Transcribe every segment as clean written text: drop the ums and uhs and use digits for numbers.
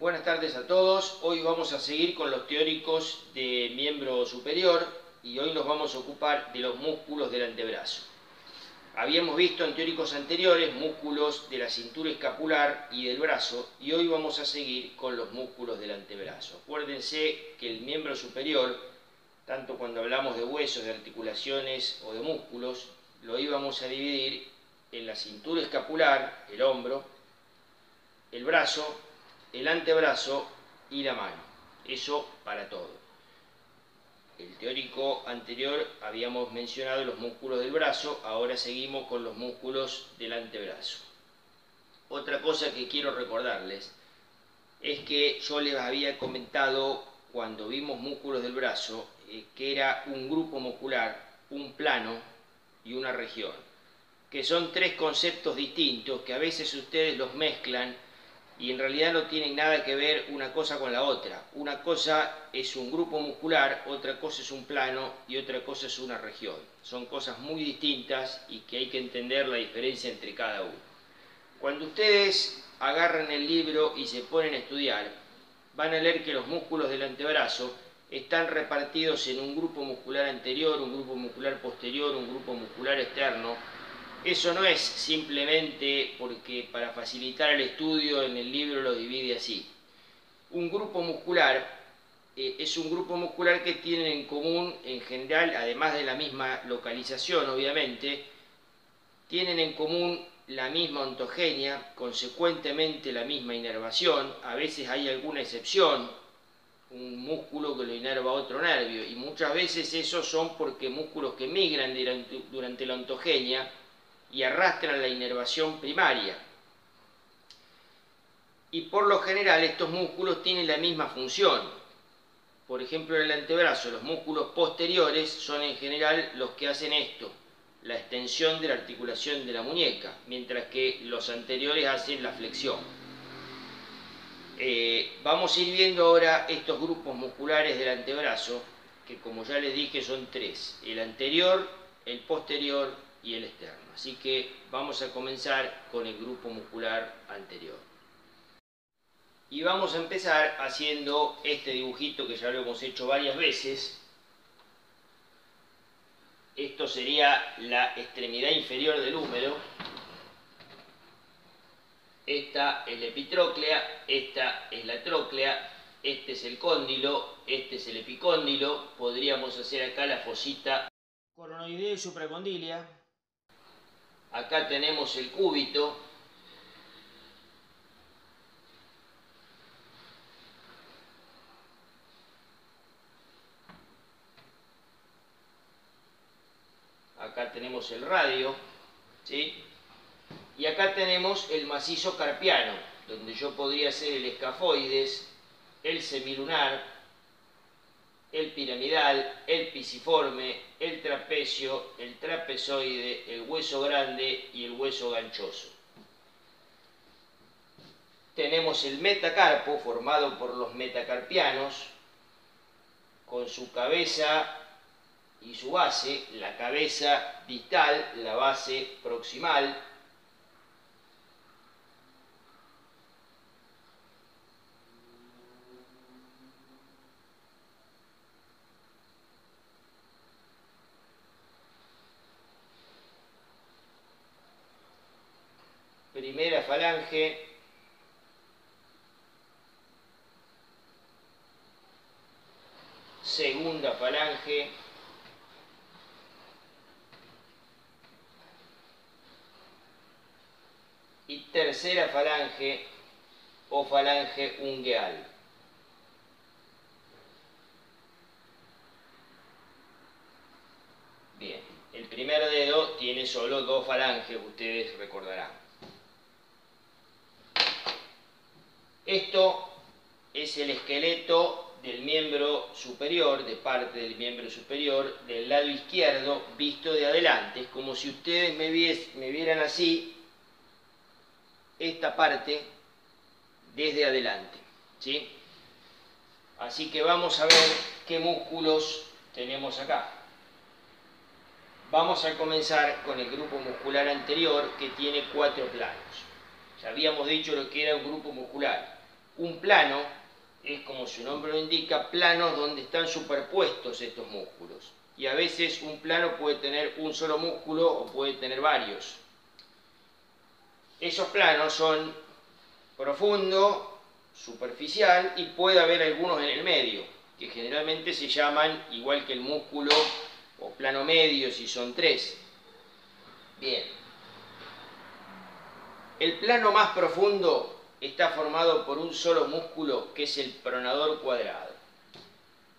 Buenas tardes a todos. Hoy vamos a seguir con los teóricos de miembro superior y hoy nos vamos a ocupar de los músculos del antebrazo. Habíamos visto en teóricos anteriores músculos de la cintura escapular y del brazo y hoy vamos a seguir con los músculos del antebrazo. Acuérdense que el miembro superior, tanto cuando hablamos de huesos, de articulaciones o de músculos, lo íbamos a dividir en la cintura escapular, el hombro, el brazo, el antebrazo y la mano. Eso para todo. El teórico anterior habíamos mencionado los músculos del brazo, ahora seguimos con los músculos del antebrazo. Otra cosa que quiero recordarles es que yo les había comentado cuando vimos músculos del brazo que era un grupo muscular, un plano y una región, que son tres conceptos distintos que a veces ustedes los mezclan y en realidad no tienen nada que ver una cosa con la otra. Una cosa es un grupo muscular, otra cosa es un plano y otra cosa es una región. Son cosas muy distintas y que hay que entender la diferencia entre cada uno. Cuando ustedes agarran el libro y se ponen a estudiar, van a leer que los músculos del antebrazo están repartidos en un grupo muscular anterior, un grupo muscular posterior, un grupo muscular externo. Eso no es simplemente porque para facilitar el estudio en el libro lo divide así. Un grupo muscular es un grupo muscular que tienen en común, en general, además de la misma localización, obviamente, tienen en común la misma ontogenia, consecuentemente la misma inervación. A veces hay alguna excepción, un músculo que lo inerva otro nervio, y muchas veces esos son porque músculos que migran durante la ontogenia y arrastran la inervación primaria. Y por lo general estos músculos tienen la misma función. Por ejemplo, en el antebrazo, los músculos posteriores son en general los que hacen esto, la extensión de la articulación de la muñeca, mientras que los anteriores hacen la flexión. Vamos a ir viendo ahora estos grupos musculares del antebrazo, que como ya les dije son tres: el anterior, el posterior y el externo. Así que vamos a comenzar con el grupo muscular anterior. Y vamos a empezar haciendo este dibujito que ya lo hemos hecho varias veces. Esto sería la extremidad inferior del húmero. Esta es la epitróclea, esta es la tróclea, este es el cóndilo, este es el epicóndilo. Podríamos hacer acá la fosita coronoidea y supracondilia. Acá tenemos el cúbito. Acá tenemos el radio, ¿sí? Y acá tenemos el macizo carpiano, donde yo podría hacer el escafoides, el semilunar, el piramidal, el pisiforme, el trapecio, el trapezoide, el hueso grande y el hueso ganchoso. Tenemos el metacarpo, formado por los metacarpianos, con su cabeza y su base, la cabeza distal, la base proximal. Primera falange, segunda falange, y tercera falange o falange ungueal. Bien, el primer dedo tiene solo dos falanges, ustedes recordarán. Esto es el esqueleto del miembro superior, de parte del miembro superior, del lado izquierdo, visto de adelante. Es como si ustedes me vieran así, esta parte desde adelante, ¿sí? Así que vamos a ver qué músculos tenemos acá. Vamos a comenzar con el grupo muscular anterior, que tiene 4 planos. Ya habíamos dicho lo que era un grupo muscular: Un plano es, como su nombre lo indica, planos donde están superpuestos estos músculos. Y a veces un plano puede tener un solo músculo o puede tener varios. Esos planos son profundo, superficial y puede haber algunos en el medio, que generalmente se llaman, igual que el músculo, o plano medio si son 3. Bien. El plano más profundo está formado por un solo músculo, que es el pronador cuadrado,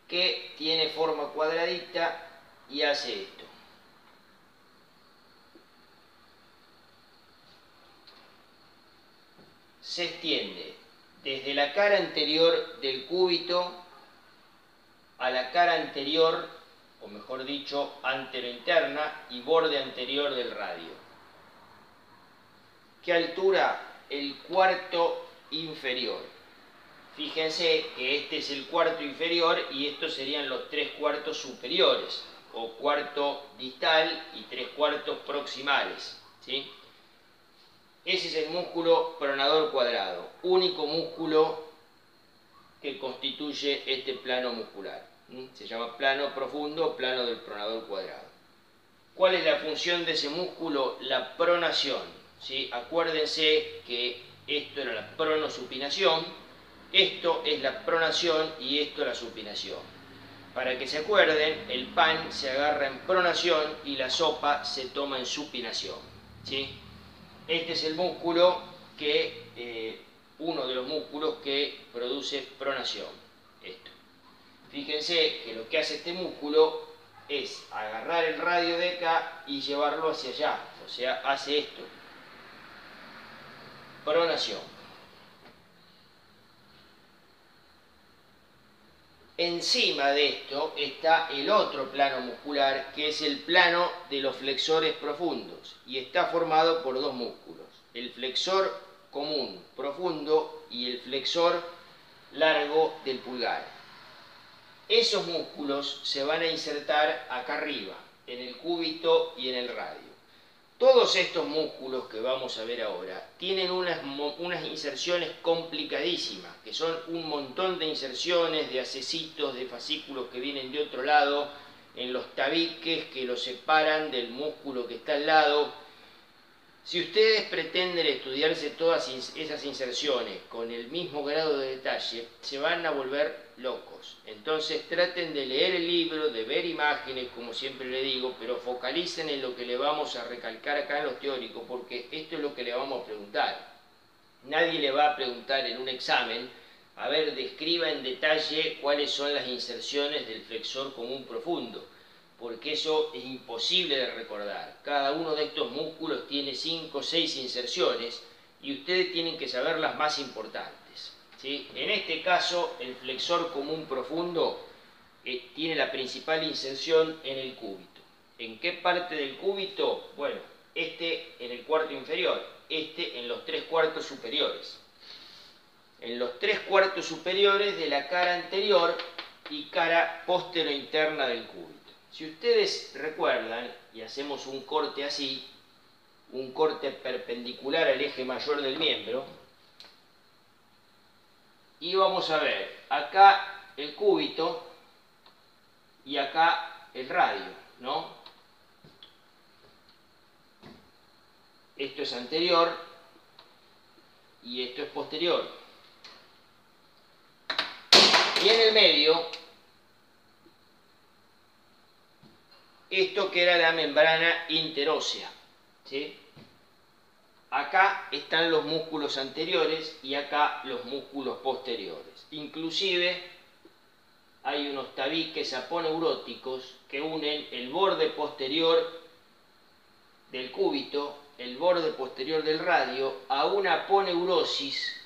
que tiene forma cuadradita y hace esto. Se extiende desde la cara anterior del cúbito a la cara anterior, o mejor dicho, anterointerna y borde anterior del radio. ¿Qué altura? El cuarto inferior. Fíjense que este es el cuarto inferior y estos serían los 3/4 superiores, o cuarto distal y 3/4 proximales, ¿sí? Ese es el músculo pronador cuadrado, único músculo que constituye este plano muscular. Se llama plano profundo o plano del pronador cuadrado. ¿Cuál es la función de ese músculo? La pronación, ¿sí? Acuérdense que esto era la pronosupinación, esto es la pronación y esto la supinación. Para que se acuerden, el pan se agarra en pronación y la sopa se toma en supinación, ¿sí? Este es el músculo que, uno de los músculos que produce pronación. Esto. Fíjense que lo que hace este músculo es agarrar el radio de acá y llevarlo hacia allá. O sea, hace esto. Pronación. Encima de esto está el otro plano muscular, que es el plano de los flexores profundos, y está formado por dos músculos, el flexor común profundo y el flexor largo del pulgar. Esos músculos se van a insertar acá arriba, en el cúbito y en el radio. Todos estos músculos que vamos a ver ahora tienen unas inserciones complicadísimas, que son un montón de inserciones, de accesitos, de fascículos que vienen de otro lado, en los tabiques que los separan del músculo que está al lado. Si ustedes pretenden estudiarse todas esas inserciones con el mismo grado de detalle, se van a volver locos. Entonces traten de leer el libro, de ver imágenes, como siempre le digo, pero focalicen en lo que le vamos a recalcar acá en los teóricos, porque esto es lo que le vamos a preguntar. Nadie le va a preguntar en un examen, a ver, describa en detalle cuáles son las inserciones del flexor común profundo, porque eso es imposible de recordar. Cada uno de estos músculos tiene 5 o 6 inserciones y ustedes tienen que saber las más importantes, ¿sí? En este caso, el flexor común profundo tiene la principal inserción en el cúbito. ¿En qué parte del cúbito? Bueno, este en el cuarto inferior, este en los 3/4 superiores. En los 3/4 superiores de la cara anterior y cara posterointerna del cúbito. Si ustedes recuerdan, y hacemos un corte así, un corte perpendicular al eje mayor del miembro, y vamos a ver acá el cúbito y acá el radio, ¿no? Esto es anterior y esto es posterior. Y en el medio, esto que era la membrana interósea, ¿sí? Acá están los músculos anteriores y acá los músculos posteriores. Inclusive hay unos tabiques aponeuróticos que unen el borde posterior del cúbito, el borde posterior del radio, a una aponeurosis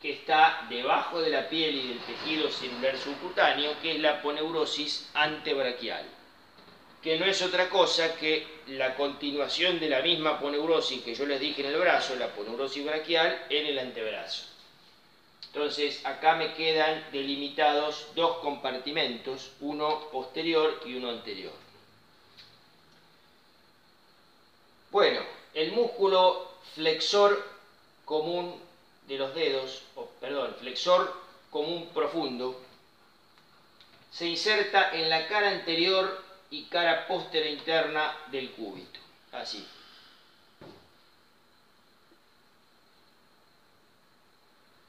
que está debajo de la piel y del tejido celular subcutáneo, que es la aponeurosis antebraquial, que no es otra cosa que la continuación de la misma aponeurosis que yo les dije en el brazo, la aponeurosis braquial, en el antebrazo. Entonces, acá me quedan delimitados dos compartimentos, uno posterior y uno anterior. Bueno, el músculo flexor común de los dedos, perdón, flexor común profundo, se inserta en la cara anterior y cara posterior interna del cúbito, así.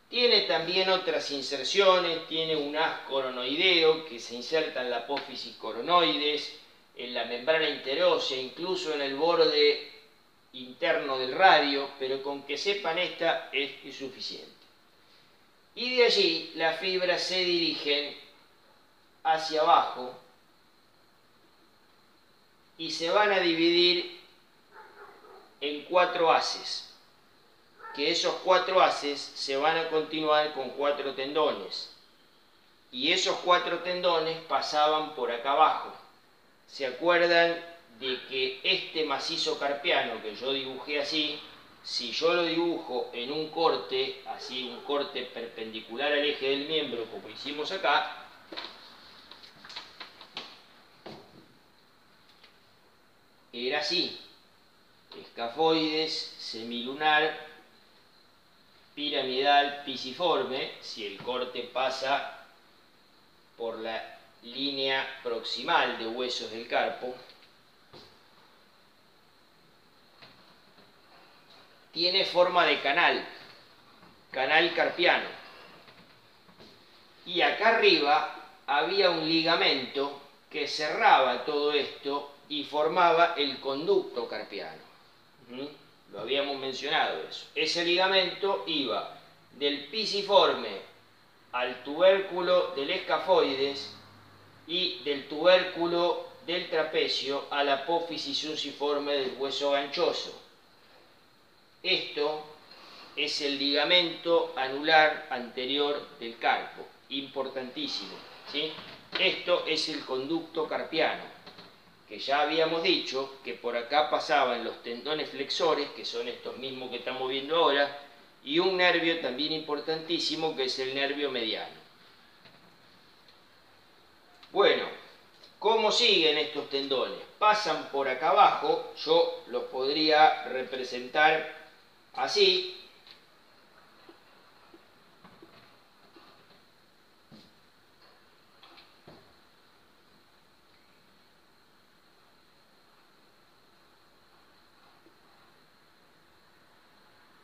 Tiene también otras inserciones, tiene un haz coronoideo que se inserta en la apófisis coronoides, en la membrana interósea, incluso en el borde interno del radio, pero con que sepan esta es suficiente. Y de allí las fibras se dirigen hacia abajo y se van a dividir en 4 haces, que esos 4 haces se van a continuar con 4 tendones, y esos 4 tendones pasaban por acá abajo. ¿Se acuerdan de que este macizo carpiano que yo dibujé así, si yo lo dibujo en un corte, así un corte perpendicular al eje del miembro como hicimos acá, era así: escafoides, semilunar, piramidal, pisiforme, si el corte pasa por la línea proximal de huesos del carpo. Tiene forma de canal carpiano. Y acá arriba había un ligamento que cerraba todo esto y formaba el conducto carpiano. Lo habíamos mencionado eso. Ese ligamento iba del pisiforme al tubérculo del escafoides y del tubérculo del trapecio a la apófisis unciforme del hueso ganchoso. Esto es el ligamento anular anterior del carpo, importantísimo, ¿sí? Esto es el conducto carpiano, que ya habíamos dicho que por acá pasaban los tendones flexores, que son estos mismos que estamos viendo ahora, y un nervio también importantísimo que es el nervio mediano. Bueno, ¿cómo siguen estos tendones? Pasan por acá abajo, yo los podría representar así.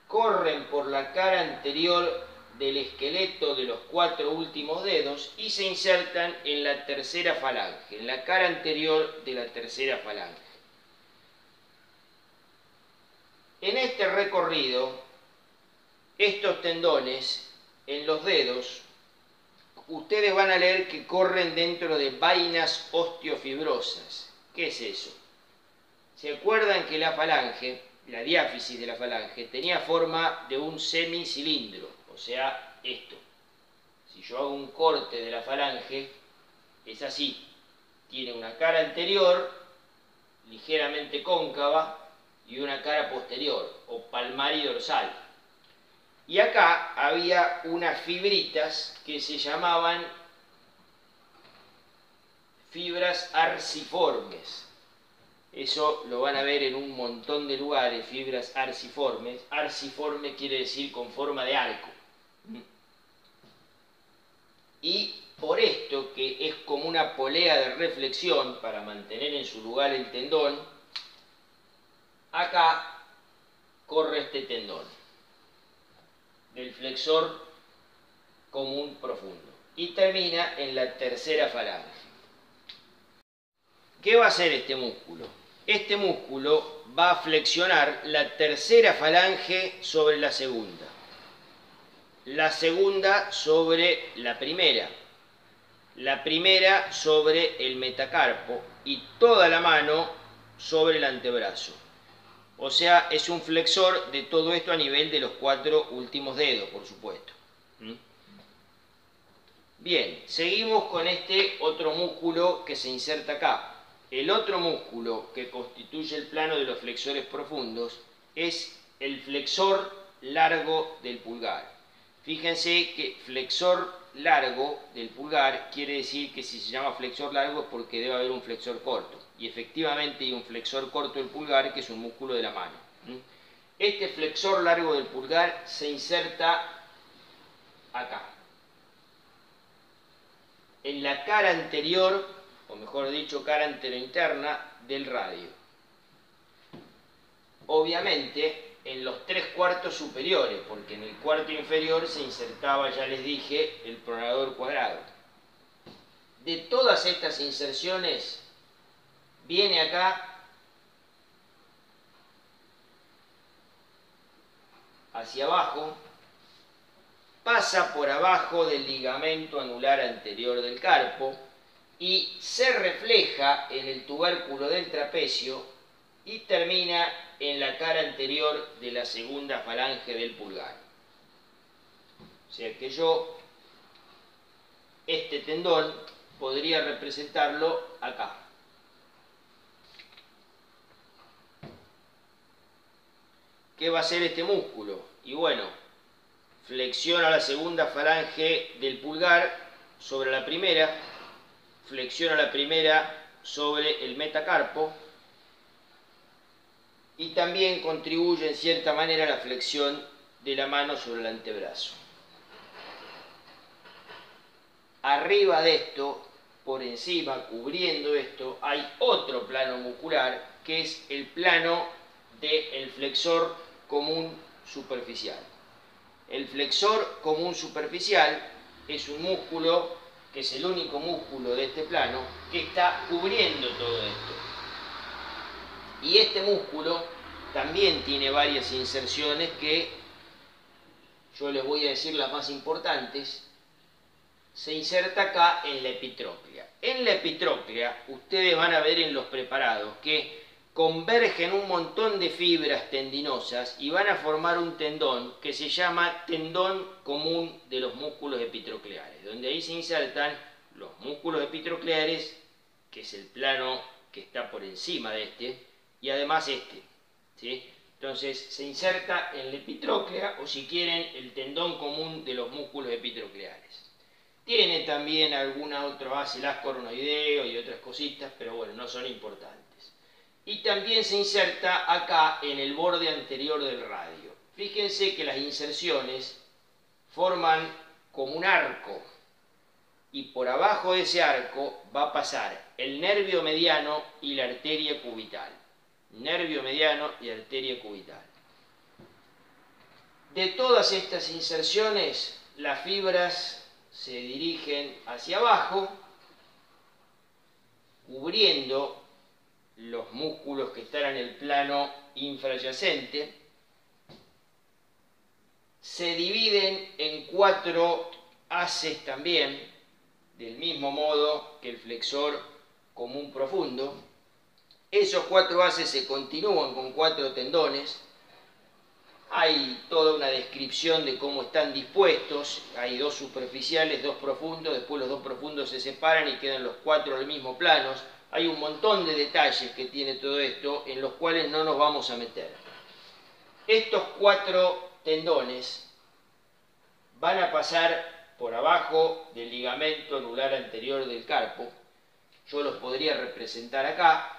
Corren por la cara anterior del esqueleto de los 4 últimos dedos y se insertan en la tercera falange, en la cara anterior de la tercera falange. En este recorrido, estos tendones en los dedos, ustedes van a leer que corren dentro de vainas osteofibrosas. ¿Qué es eso? ¿Se acuerdan que la falange, la diáfisis de la falange, tenía forma de un semicilindro? O sea, esto. Si yo hago un corte de la falange, es así. Tiene una cara anterior, ligeramente cóncava, y una cara posterior, o palmar y dorsal. Y acá había unas fibritas que se llamaban fibras arciformes. Eso lo van a ver en un montón de lugares, fibras arciformes. Arciforme quiere decir con forma de arco. Y por esto, que es como una polea de reflexión para mantener en su lugar el tendón, acá corre este tendón del flexor común profundo y termina en la tercera falange. ¿Qué va a hacer este músculo? Este músculo va a flexionar la tercera falange sobre la segunda sobre la primera sobre el metacarpo y toda la mano sobre el antebrazo. O sea, es un flexor de todo esto a nivel de los 4 últimos dedos, por supuesto. Bien, seguimos con este otro músculo que se inserta acá. El otro músculo que constituye el plano de los flexores profundos es el flexor largo del pulgar. Fíjense que flexor largo del pulgar quiere decir que si se llama flexor largo es porque debe haber un flexor corto. Y efectivamente hay un flexor corto del pulgar que es un músculo de la mano. Este flexor largo del pulgar se inserta acá, en la cara anterior, o mejor dicho, cara anterointerna del radio. Obviamente en los 3/4 superiores, porque en el cuarto inferior se insertaba, ya les dije, el pronador cuadrado. De todas estas inserciones, viene acá hacia abajo, pasa por abajo del ligamento anular anterior del carpo y se refleja en el tubérculo del trapecio y termina en la cara anterior de la segunda falange del pulgar. O sea que yo este tendón podría representarlo acá. ¿Qué va a hacer este músculo? Y bueno, flexiona la segunda falange del pulgar sobre la primera, flexiona la primera sobre el metacarpo y también contribuye en cierta manera a la flexión de la mano sobre el antebrazo. Arriba de esto, por encima, cubriendo esto, hay otro plano muscular que es el plano del flexor común superficial. El flexor común superficial es un músculo que es el único músculo de este plano que está cubriendo todo esto. Y este músculo también tiene varias inserciones que yo les voy a decir las más importantes. Se inserta acá en la epitróclea. En la epitróclea ustedes van a ver en los preparados que convergen un montón de fibras tendinosas y van a formar un tendón que se llama tendón común de los músculos epitrocleares, donde ahí se insertan los músculos epitrocleares, que es el plano que está por encima de este, y además este, ¿sí? Entonces se inserta en la epitróclea, o si quieren, el tendón común de los músculos epitrocleares. Tiene también alguna otra base, el asco coronoideo y otras cositas, pero bueno, no son importantes. Y también se inserta acá en el borde anterior del radio. Fíjense que las inserciones forman como un arco y por abajo de ese arco va a pasar el nervio mediano y la arteria cubital. Nervio mediano y arteria cubital. De todas estas inserciones, las fibras se dirigen hacia abajo, cubriendo los músculos que están en el plano infrayacente. Se dividen en 4 haces también, del mismo modo que el flexor común profundo. Esos 4 haces se continúan con 4 tendones. Hay toda una descripción de cómo están dispuestos. Hay 2 superficiales, 2 profundos, después los 2 profundos se separan y quedan los 4 en el mismo plano. Hay un montón de detalles que tiene todo esto, en los cuales no nos vamos a meter. Estos 4 tendones van a pasar por abajo del ligamento anular anterior del carpo. Yo los podría representar acá.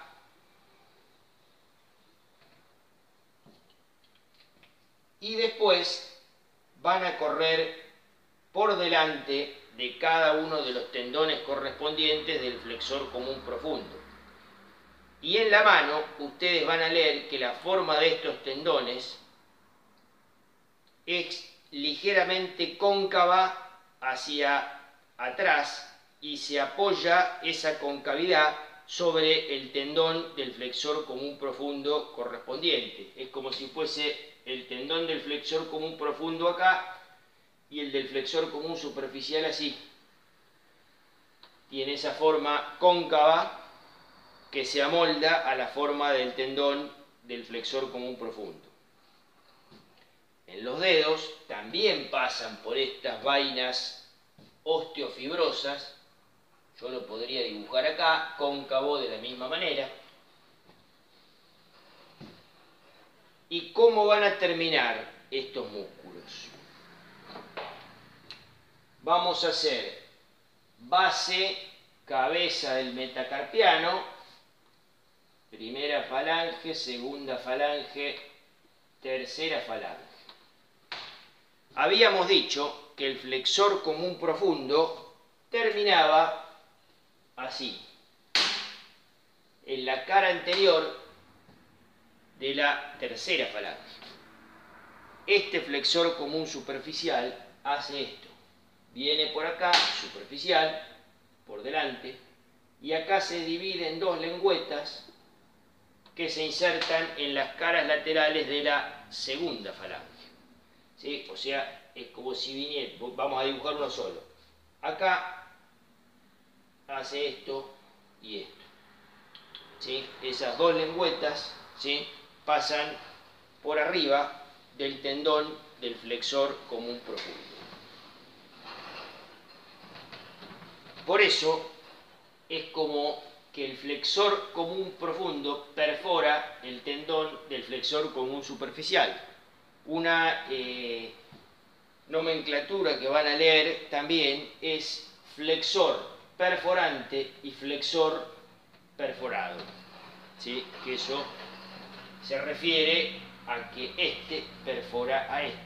Y después van a correr por delante de cada uno de los tendones correspondientes del flexor común profundo. Y en la mano ustedes van a leer que la forma de estos tendones es ligeramente cóncava hacia atrás y se apoya esa concavidad sobre el tendón del flexor común profundo correspondiente. Es como si fuese el tendón del flexor común profundo acá y el del flexor común superficial así. Tiene esa forma cóncava que se amolda a la forma del tendón del flexor común profundo. En los dedos también pasan por estas vainas osteofibrosas. Yo lo podría dibujar acá, cóncavo de la misma manera. ¿Y cómo van a terminar estos músculos? Vamos a hacer base, cabeza del metacarpiano, primera falange, segunda falange, tercera falange. Habíamos dicho que el flexor común profundo terminaba así, en la cara anterior de la tercera falange. Este flexor común superficial hace esto. Viene por acá, superficial, por delante, y acá se divide en dos lengüetas que se insertan en las caras laterales de la segunda falange. ¿Sí? O sea, es como si viniera, vamos a dibujar uno solo. Acá hace esto y esto. ¿Sí? Esas dos lengüetas, ¿sí?, pasan por arriba del tendón del flexor común profundo. Por eso es como que el flexor común profundo perfora el tendón del flexor común superficial. Una nomenclatura que van a leer también es flexor perforante y flexor perforado. ¿Sí? Que eso se refiere a que este perfora a este.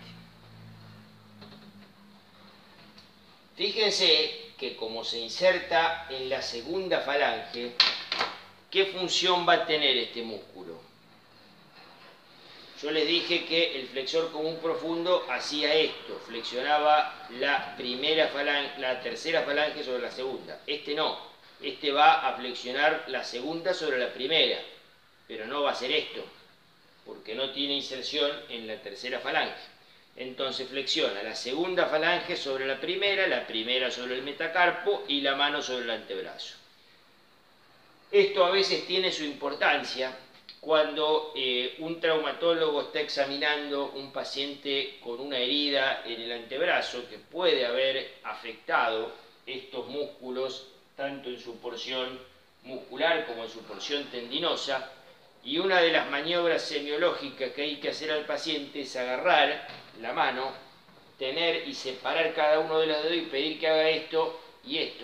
Fíjense que como se inserta en la segunda falange, ¿qué función va a tener este músculo? Yo les dije que el flexor común profundo hacía esto, flexionaba la primera falange, la tercera falange sobre la segunda. Este no, este va a flexionar la segunda sobre la primera, pero no va a hacer esto, porque no tiene inserción en la tercera falange. Entonces flexiona la segunda falange sobre la primera sobre el metacarpo y la mano sobre el antebrazo. Esto a veces tiene su importancia cuando un traumatólogo está examinando un paciente con una herida en el antebrazo que puede haber afectado estos músculos tanto en su porción muscular como en su porción tendinosa, y una de las maniobras semiológicas que hay que hacer al paciente es agarrar la mano, tener y separar cada uno de los dedos y pedir que haga esto y esto,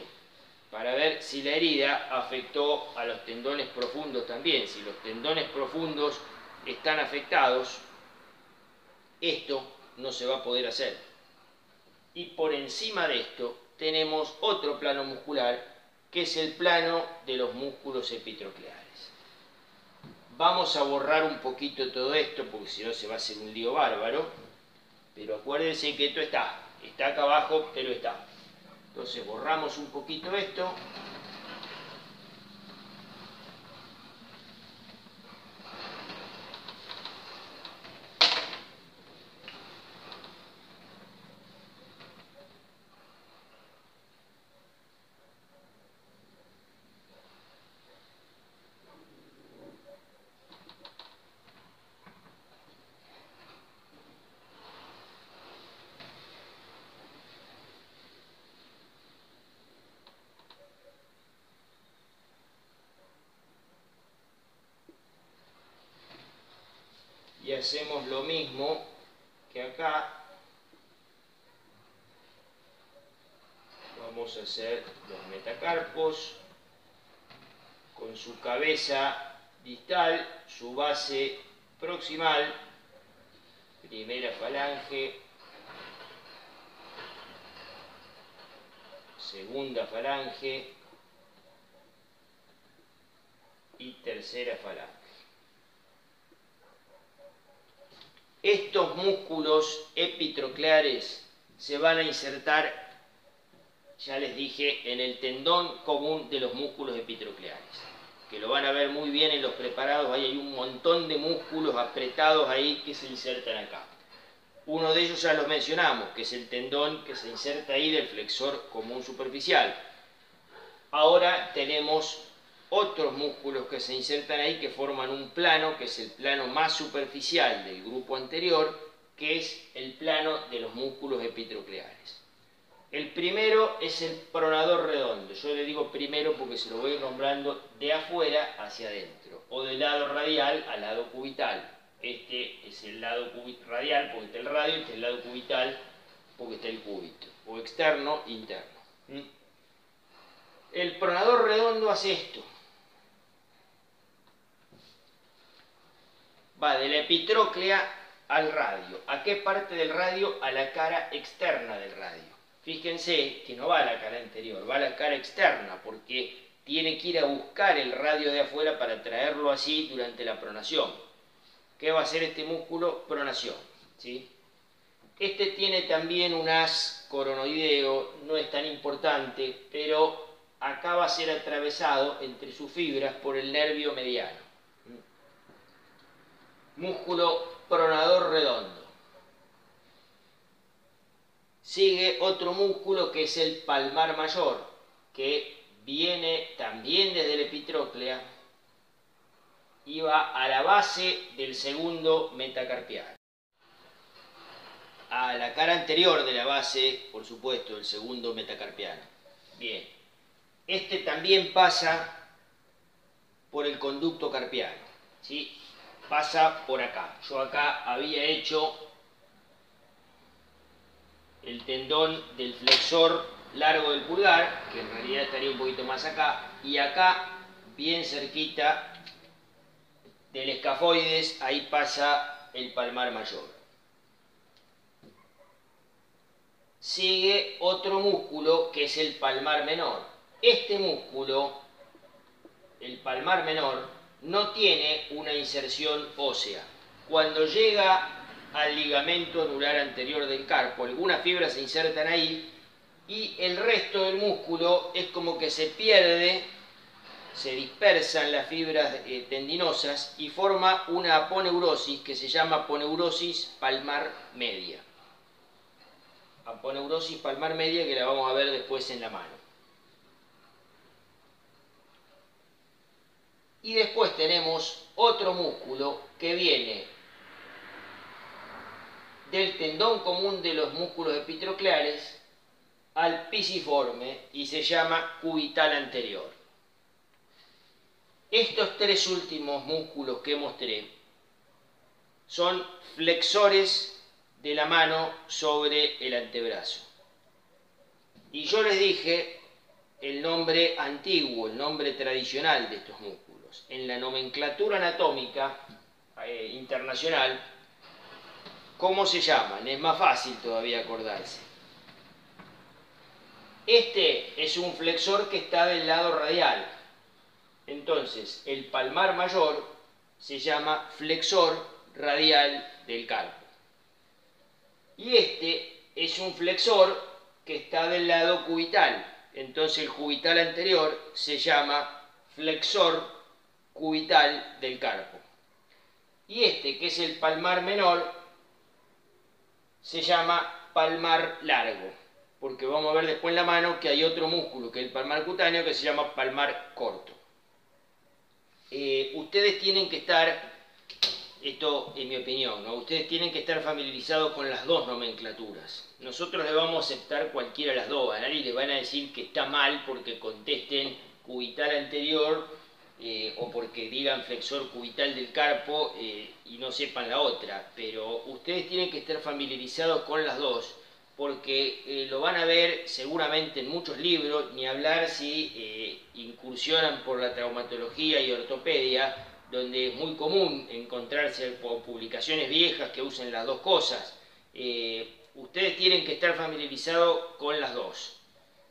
para ver si la herida afectó a los tendones profundos también. Si los tendones profundos están afectados, esto no se va a poder hacer. Y por encima de esto tenemos otro plano muscular, que es el plano de los músculos epitrocleares. Vamos a borrar un poquito todo esto, porque si no se va a hacer un lío bárbaro, pero acuérdense que esto está acá abajo, pero está. Entonces borramos un poquito esto. Y hacemos lo mismo que acá. Vamos a hacer los metacarpos con su cabeza distal, su base proximal, primera falange, segunda falange y tercera falange. Estos músculos epitrocleares se van a insertar, ya les dije, en el tendón común de los músculos epitrocleares, que lo van a ver muy bien en los preparados. Ahí hay un montón de músculos apretados ahí que se insertan acá. Uno de ellos ya los mencionamos, que es el tendón que se inserta ahí del flexor común superficial. Ahora tenemos otros músculos que se insertan ahí, que forman un plano, que es el plano más superficial del grupo anterior, que es el plano de los músculos epitrocleares. El primero es el pronador redondo. Yo le digo primero porque se lo voy nombrando de afuera hacia adentro, o del lado radial al lado cubital. Este es el lado radial porque está el radio, este es el lado cubital porque está el cúbito, o externo, interno. El pronador redondo hace esto. Va de la epitróclea al radio. ¿A qué parte del radio? A la cara externa del radio. Fíjense que no va a la cara anterior, va a la cara externa, porque tiene que ir a buscar el radio de afuera para traerlo así durante la pronación. ¿Qué va a hacer este músculo? Pronación, ¿sí? Este tiene también un haz coronoideo, no es tan importante, pero acá va a ser atravesado entre sus fibras por el nervio mediano. Músculo pronador redondo. Sigue otro músculo que es el palmar mayor, que viene también desde la epitróclea y va a la base del segundo metacarpiano. A la cara anterior de la base, por supuesto, del segundo metacarpiano. Bien. Este también pasa por el conducto carpiano, ¿sí? Pasa por acá. Yo acá había hecho el tendón del flexor largo del pulgar, que en realidad estaría un poquito más acá, y acá, bien cerquita del escafoides, ahí pasa el palmar mayor. Sigue otro músculo que es el palmar menor. Este músculo, el palmar menor, no tiene una inserción ósea. Cuando llega al ligamento anular anterior del carpo, algunas fibras se insertan ahí y el resto del músculo es como que se pierde, se dispersan las fibras tendinosas y forma una aponeurosis que se llama aponeurosis palmar media. Aponeurosis palmar media, que la vamos a ver después en la mano. Y después tenemos otro músculo que viene del tendón común de los músculos epitrócleares al pisiforme y se llama cubital anterior. Estos tres últimos músculos que mostré son flexores de la mano sobre el antebrazo. Y yo les dije el nombre antiguo, el nombre tradicional de estos músculos. En la nomenclatura anatómica internacional, ¿cómo se llaman? Es más fácil todavía acordarse. Este es un flexor que está del lado radial. Entonces, el palmar mayor se llama flexor radial del carpo. Y este es un flexor que está del lado cubital. Entonces el cubital anterior se llama flexor cubital del carpo. Y este, que es el palmar menor, se llama palmar largo. Porque vamos a ver después en la mano que hay otro músculo, que es el palmar cutáneo, que se llama palmar corto. Ustedes tienen que estar, esto en mi opinión, ¿no? Ustedes tienen que estar familiarizados con las dos nomenclaturas. Nosotros le vamos a aceptar cualquiera de las dos. A nadie le van a decir que está mal porque contesten cubital anterior o porque digan flexor cubital del carpo y no sepan la otra. Pero ustedes tienen que estar familiarizados con las dos porque lo van a ver seguramente en muchos libros, ni hablar si incursionan por la traumatología y ortopedia, donde es muy común encontrarse publicaciones viejas que usen las dos cosas. Ustedes tienen que estar familiarizados con las dos.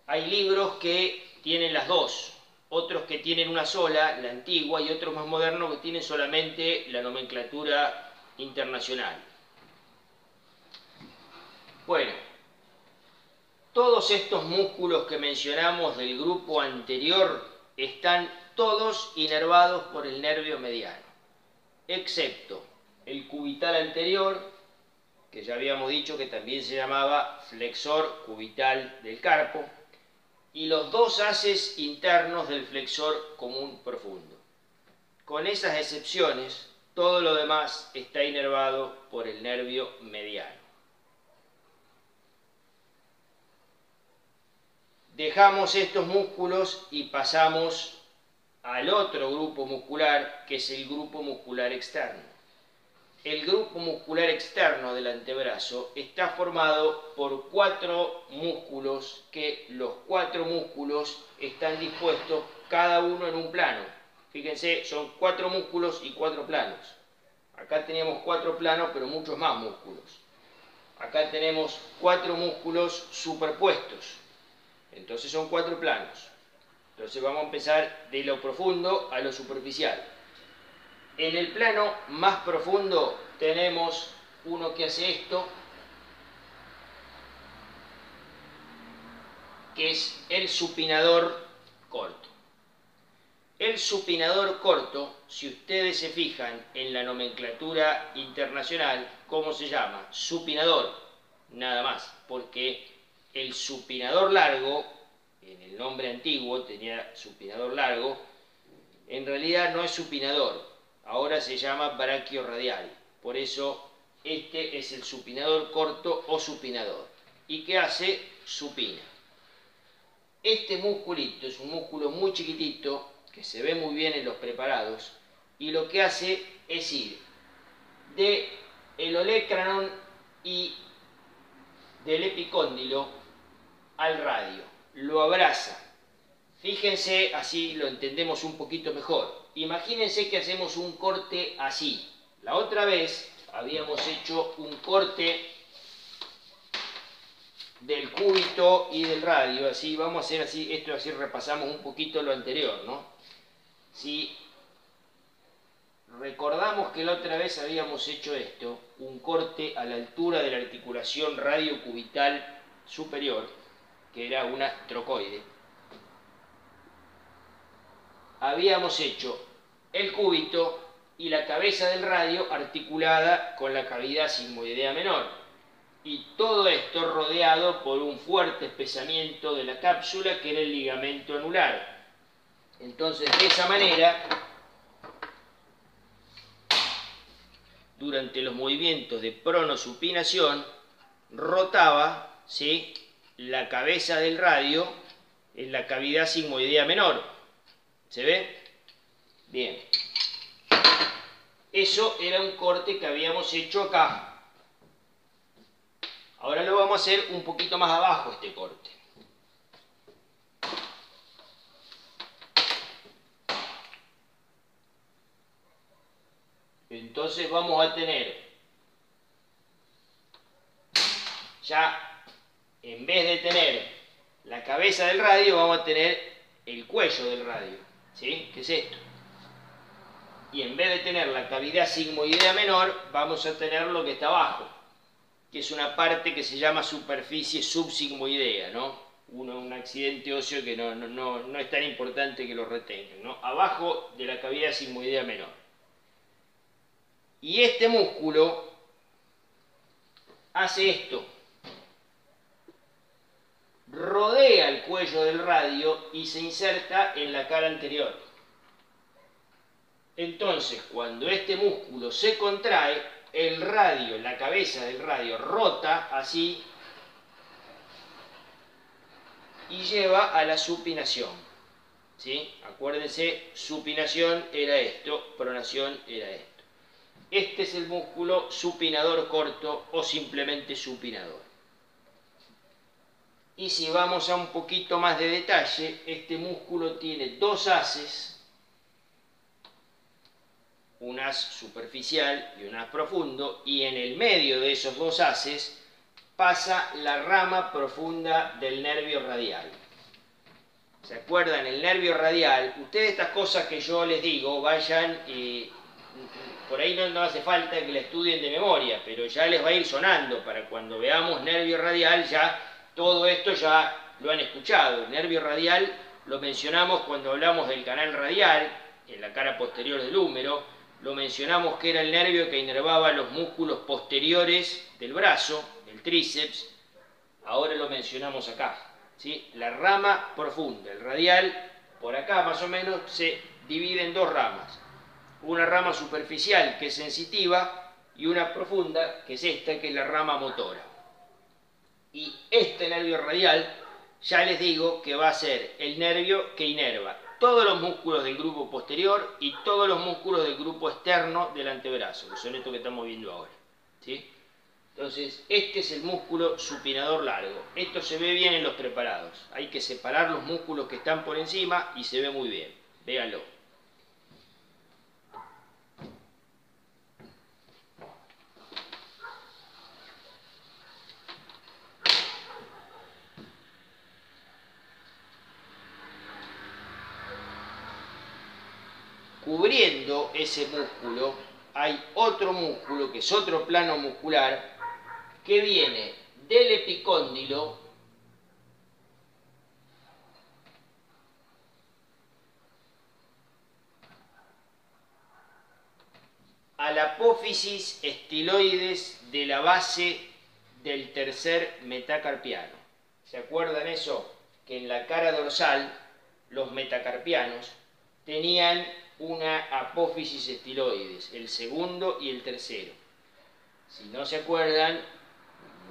Hay libros que tienen las dos, otros que tienen una sola, la antigua, y otros más modernos que tienen solamente la nomenclatura internacional. Bueno, todos estos músculos que mencionamos del grupo anterior están todos inervados por el nervio mediano, excepto el cubital anterior, que ya habíamos dicho que también se llamaba flexor cubital del carpo, y los dos haces internos del flexor común profundo. Con esas excepciones, todo lo demás está inervado por el nervio mediano. Dejamos estos músculos y pasamos al otro grupo muscular, que es el grupo muscular externo. El grupo muscular externo del antebrazo está formado por 4 músculos, que los 4 músculos están dispuestos cada uno en un plano. Fíjense, son 4 músculos y 4 planos. Acá teníamos 4 planos, pero muchos más músculos. Acá tenemos 4 músculos superpuestos. Entonces son 4 planos. Entonces vamos a empezar de lo profundo a lo superficial. En el plano más profundo tenemos uno que hace esto, que es el supinador corto. El supinador corto, si ustedes se fijan en la nomenclatura internacional, ¿cómo se llama? Supinador, nada más, porque el supinador largo, en el nombre antiguo tenía supinador largo, en realidad no es supinador, ahora se llama braquiorradial, por eso este es el supinador corto o supinador. ¿Y qué hace? Supina. Este musculito es un músculo muy chiquitito, que se ve muy bien en los preparados, y lo que hace es ir de el olecranon y del epicóndilo al radio, lo abraza. Fíjense, así lo entendemos un poquito mejor. Imagínense que hacemos un corte así. La otra vez habíamos hecho un corte del cúbito y del radio, así vamos a hacer así, esto así repasamos un poquito lo anterior, ¿no? Si recordamos que la otra vez habíamos hecho esto, un corte a la altura de la articulación radiocubital superior, que era una trocoide, habíamos hecho el cúbito y la cabeza del radio articulada con la cavidad sigmoidea menor, y todo esto rodeado por un fuerte espesamiento de la cápsula que era el ligamento anular. Entonces, de esa manera, durante los movimientos de pronosupinación, rotaba, ¿sí?, la cabeza del radio en la cavidad sigmoidea menor. ¿Se ve? Bien. Eso era un corte que habíamos hecho acá. Ahora lo vamos a hacer un poquito más abajo este corte. Entonces vamos a tener, ya en vez de tener la cabeza del radio, vamos a tener el cuello del radio, ¿sí? ¿Qué es esto? Y en vez de tener la cavidad sigmoidea menor, vamos a tener lo que está abajo, que es una parte que se llama superficie subsigmoidea, ¿no? Un accidente óseo que no es tan importante que lo retengan, ¿no? Abajo de la cavidad sigmoidea menor. Y este músculo hace esto. Rodea el cuello del radio y se inserta en la cara anterior. Entonces, cuando este músculo se contrae, el radio, la cabeza del radio rota así y lleva a la supinación, ¿sí? Acuérdense, supinación era esto, pronación era esto. Este es el músculo supinador corto o simplemente supinador. Y si vamos a un poquito más de detalle, este músculo tiene 2 haces, un haz superficial y un haz profundo, y en el medio de esos 2 haces pasa la rama profunda del nervio radial. ¿Se acuerdan? El nervio radial, ustedes estas cosas que yo les digo, vayan y por ahí no hace falta que la estudien de memoria, pero ya les va a ir sonando para cuando veamos nervio radial, ya todo esto ya lo han escuchado. El nervio radial lo mencionamos cuando hablamos del canal radial, en la cara posterior del húmero, lo mencionamos que era el nervio que inervaba los músculos posteriores del brazo, el tríceps, ahora lo mencionamos acá, ¿sí? La rama profunda, el radial, por acá más o menos se divide en 2 ramas. Una rama superficial que es sensitiva y una profunda que es esta, que es la rama motora. Y este nervio radial, ya les digo que va a ser el nervio que inerva todos los músculos del grupo posterior y todos los músculos del grupo externo del antebrazo, que son estos que estamos viendo ahora, ¿sí? Entonces, este es el músculo supinador largo. Esto se ve bien en los preparados. Hay que separar los músculos que están por encima y se ve muy bien. Véanlo. cubriendo ese músculo hay otro músculo, que es otro plano muscular, que viene del epicóndilo a la apófisis estiloides de la base del tercer metacarpiano. ¿Se acuerdan eso? Que en la cara dorsal los metacarpianos tenían una apófisis estiloides, el segundo y el tercero. Si no se acuerdan,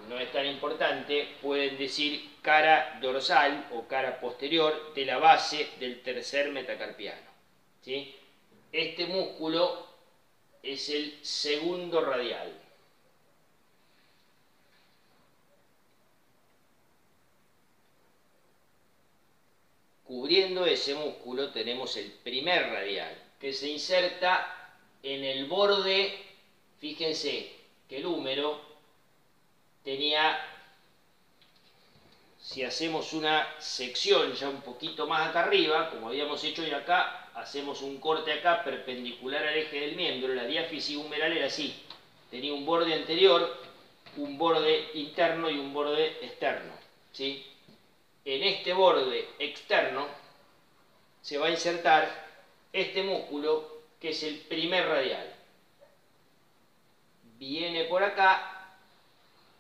no es tan importante, pueden decir cara dorsal o cara posterior de la base del tercer metacarpiano, ¿sí? Este músculo es el segundo radial. Cubriendo ese músculo tenemos el primer radial, que se inserta en el borde. Fíjense que el húmero tenía, si hacemos una sección ya un poquito más acá arriba, como habíamos hecho hoy acá, hacemos un corte acá perpendicular al eje del miembro, la diáfisis humeral era así, tenía un borde anterior, un borde interno y un borde externo, ¿sí? En este borde externo se va a insertar este músculo, que es el primer radial. Viene por acá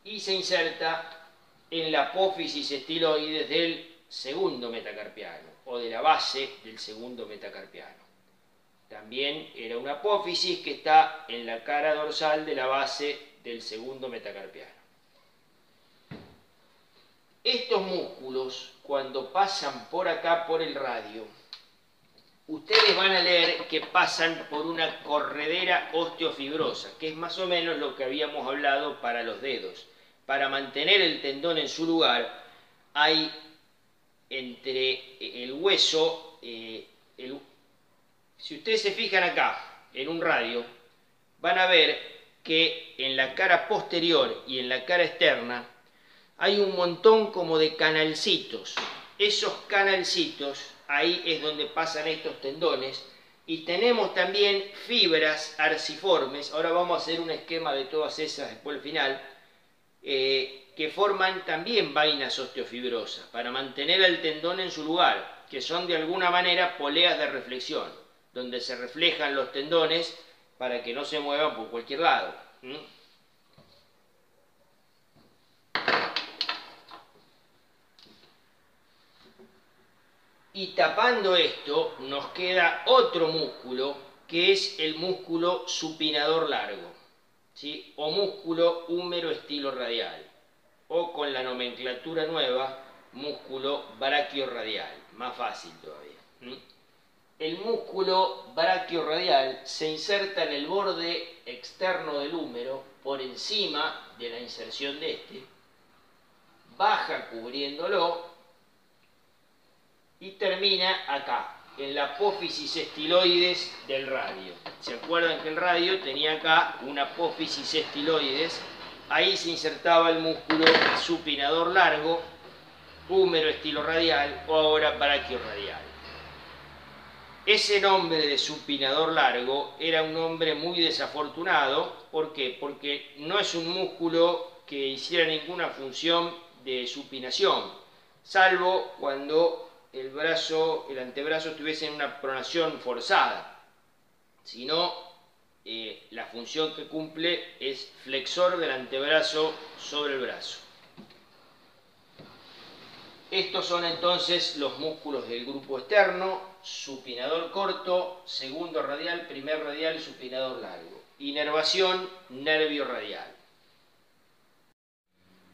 y se inserta en la apófisis estiloides del segundo metacarpiano, o de la base del segundo metacarpiano. También era una apófisis que está en la cara dorsal de la base del segundo metacarpiano. Estos músculos, cuando pasan por acá, por el radio, ustedes van a leer que pasan por una corredera osteofibrosa, que es más o menos lo que habíamos hablado para los dedos. Para mantener el tendón en su lugar, hay entre el hueso, si ustedes se fijan acá, en un radio, van a ver que en la cara posterior y en la cara externa hay un montón como de canalcitos. Esos canalcitos, ahí es donde pasan estos tendones, y tenemos también fibras arciformes. Ahora vamos a hacer un esquema de todas esas después al final, que forman también vainas osteofibrosas para mantener el tendón en su lugar, que son de alguna manera poleas de reflexión, donde se reflejan los tendones para que no se muevan por cualquier lado. Y tapando esto nos queda otro músculo, que es el músculo supinador largo, ¿sí? O músculo húmero estiloradial, o con la nomenclatura nueva, músculo braquiorradial, más fácil todavía. El músculo braquiorradial se inserta en el borde externo del húmero, por encima de la inserción de este, baja cubriéndolo y termina acá, en la apófisis estiloides del radio. ¿Se acuerdan que el radio tenía acá una apófisis estiloides? Ahí se insertaba el músculo supinador largo, húmero estiloradial o ahora braquiorradial. Ese nombre de supinador largo era un nombre muy desafortunado. ¿Por qué? Porque no es un músculo que hiciera ninguna función de supinación, salvo cuando el antebrazo estuviese en una pronación forzada. Si no, la función que cumple es flexor del antebrazo sobre el brazo. Estos son entonces los músculos del grupo externo: supinador corto, segundo radial, primer radial, supinador largo. Inervación, nervio radial.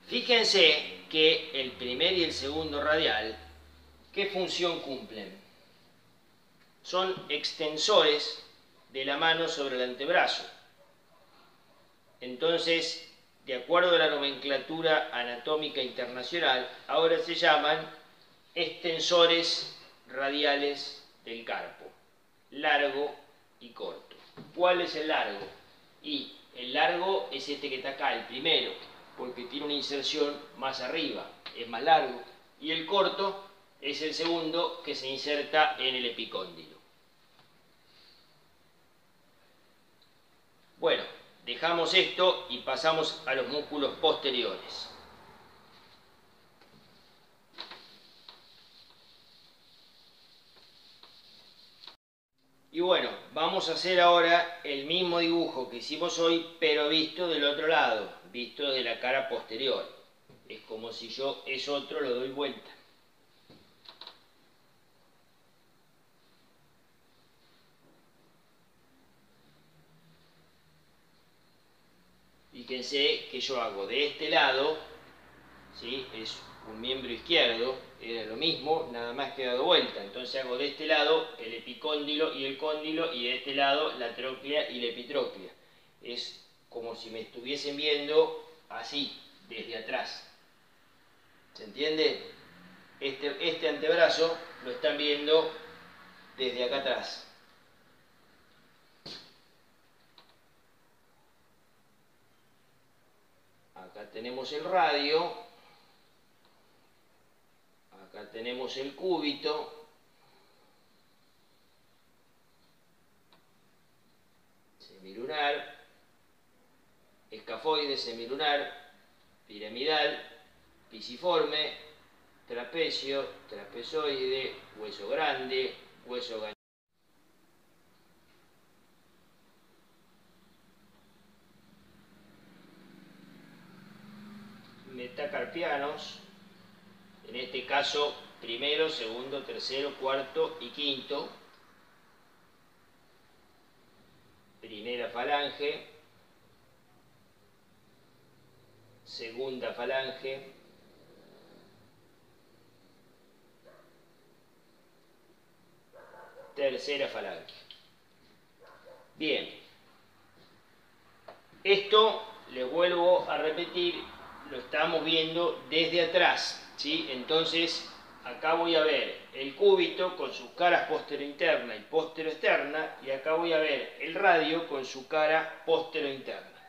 Fíjense que el primer y el segundo radial, ¿qué función cumplen? Son extensores de la mano sobre el antebrazo. Entonces, de acuerdo a la nomenclatura anatómica internacional, ahora se llaman extensores radiales del carpo, largo y corto. ¿Cuál es el largo? Y el largo es este que está acá, el primero, porque tiene una inserción más arriba, es más largo. Y el corto es el segundo, que se inserta en el epicóndilo. Bueno, dejamos esto y pasamos a los músculos posteriores. Y bueno, vamos a hacer ahora el mismo dibujo que hicimos hoy, pero visto del otro lado, visto de la cara posterior. Es como si yo es otro lo doy vuelta. Fíjense que yo hago de este lado, ¿sí? Es un miembro izquierdo, era lo mismo, nada más que dado vuelta. Entonces hago de este lado el epicóndilo y el cóndilo, y de este lado la tróclea y la epitróclea. Es como si me estuviesen viendo así, desde atrás. ¿Se entiende? Este antebrazo lo están viendo desde acá atrás. Acá tenemos el radio, acá tenemos el cúbito, semilunar, escafoide, semilunar, piramidal, pisiforme, trapecio, trapezoide, hueso grande, hueso ganglioso. Metacarpianos, en este caso primero, segundo, tercero, cuarto y quinto. Primera falange, segunda falange, tercera falange. Bien, esto, les vuelvo a repetir, lo estamos viendo desde atrás, ¿sí? Entonces, acá voy a ver el cúbito con sus caras postero-interna y postero-externa, y acá voy a ver el radio con su cara postero-interna.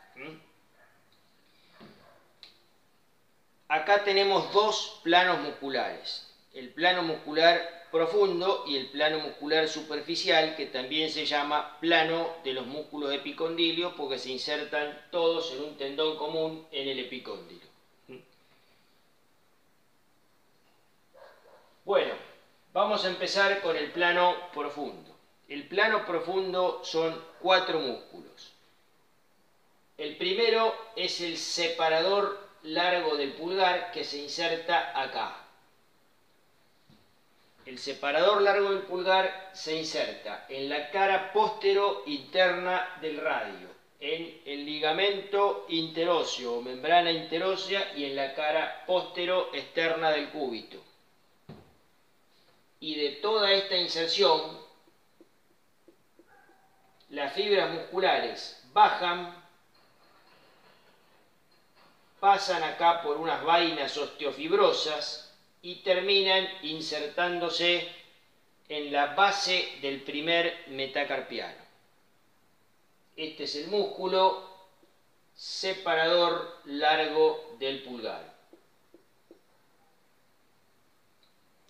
Acá tenemos dos planos musculares, el plano muscular profundo y el plano muscular superficial, que también se llama plano de los músculos epicondilios, porque se insertan todos en un tendón común en el epicóndilo. Bueno, vamos a empezar con el plano profundo. El plano profundo son 4 músculos. El primero es el separador largo del pulgar, que se inserta acá. El separador largo del pulgar se inserta en la cara postero-interna del radio, en el ligamento interóseo o membrana interósea, y en la cara postero-externa del cúbito. Y de toda esta inserción, las fibras musculares bajan, pasan acá por unas vainas osteofibrosas y terminan insertándose en la base del primer metacarpiano. Este es el músculo separador largo del pulgar.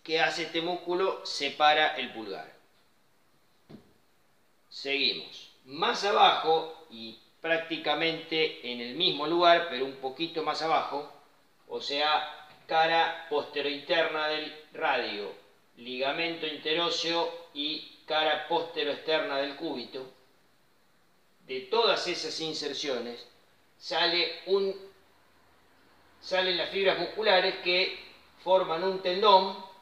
¿Qué hace este músculo? Separa el pulgar. Seguimos. Más abajo, y prácticamente en el mismo lugar, pero un poquito más abajo, o sea, cara postero-interna del radio, ligamento interóseo y cara postero-externa del cúbito. De todas esas inserciones salen las fibras musculares que forman un tendón.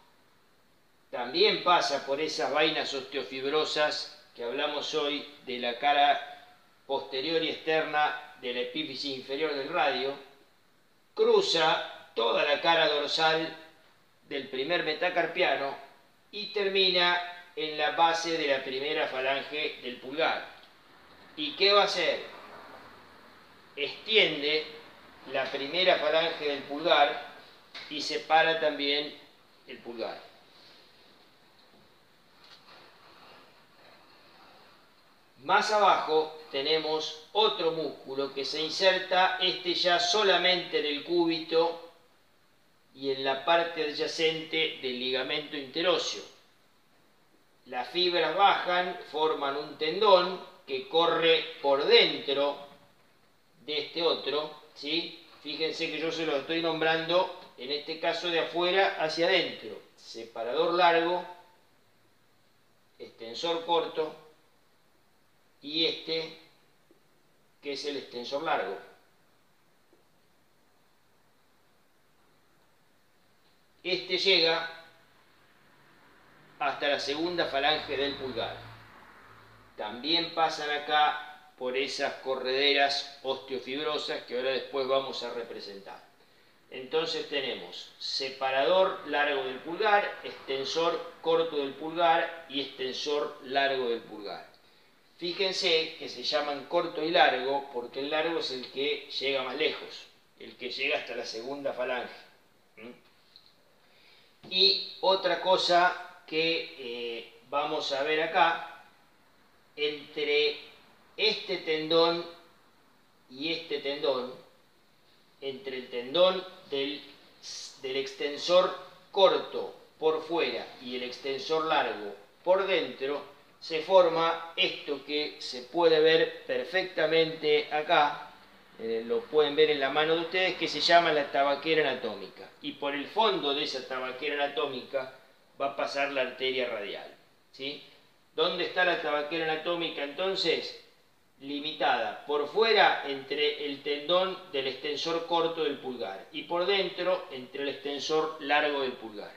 También pasa por esas vainas osteofibrosas que hablamos hoy de la cara posterior y externa de la epífisis inferior del radio, cruza toda la cara dorsal del primer metacarpiano y termina en la base de la primera falange del pulgar. ¿Y qué va a hacer? Extiende la primera falange del pulgar y separa también el pulgar. Más abajo tenemos otro músculo que se inserta, ya solamente en el cúbito y en la parte adyacente del ligamento interóseo. Las fibras bajan, forman un tendón que corre por dentro de este otro, ¿sí? Fíjense que yo se lo estoy nombrando, en este caso de afuera hacia adentro. Separador largo, extensor corto y este que es el extensor largo. Este llega hasta la segunda falange del pulgar. También pasan acá por esas correderas osteofibrosas que ahora después vamos a representar. Entonces tenemos separador largo del pulgar, extensor corto del pulgar y extensor largo del pulgar. Fíjense que se llaman corto y largo porque el largo es el que llega más lejos, el que llega hasta la segunda falange. Y otra cosa que vamos a ver acá, entre este tendón y este tendón, entre el tendón del extensor corto por fuera y el extensor largo por dentro, se forma esto que se puede ver perfectamente acá, lo pueden ver en la mano de ustedes, que se llama la tabaquera anatómica. Y por el fondo de esa tabaquera anatómica va a pasar la arteria radial, ¿sí? ¿Dónde está la tabaquera anatómica entonces? Limitada por fuera entre el tendón del extensor corto del pulgar y por dentro entre el extensor largo del pulgar.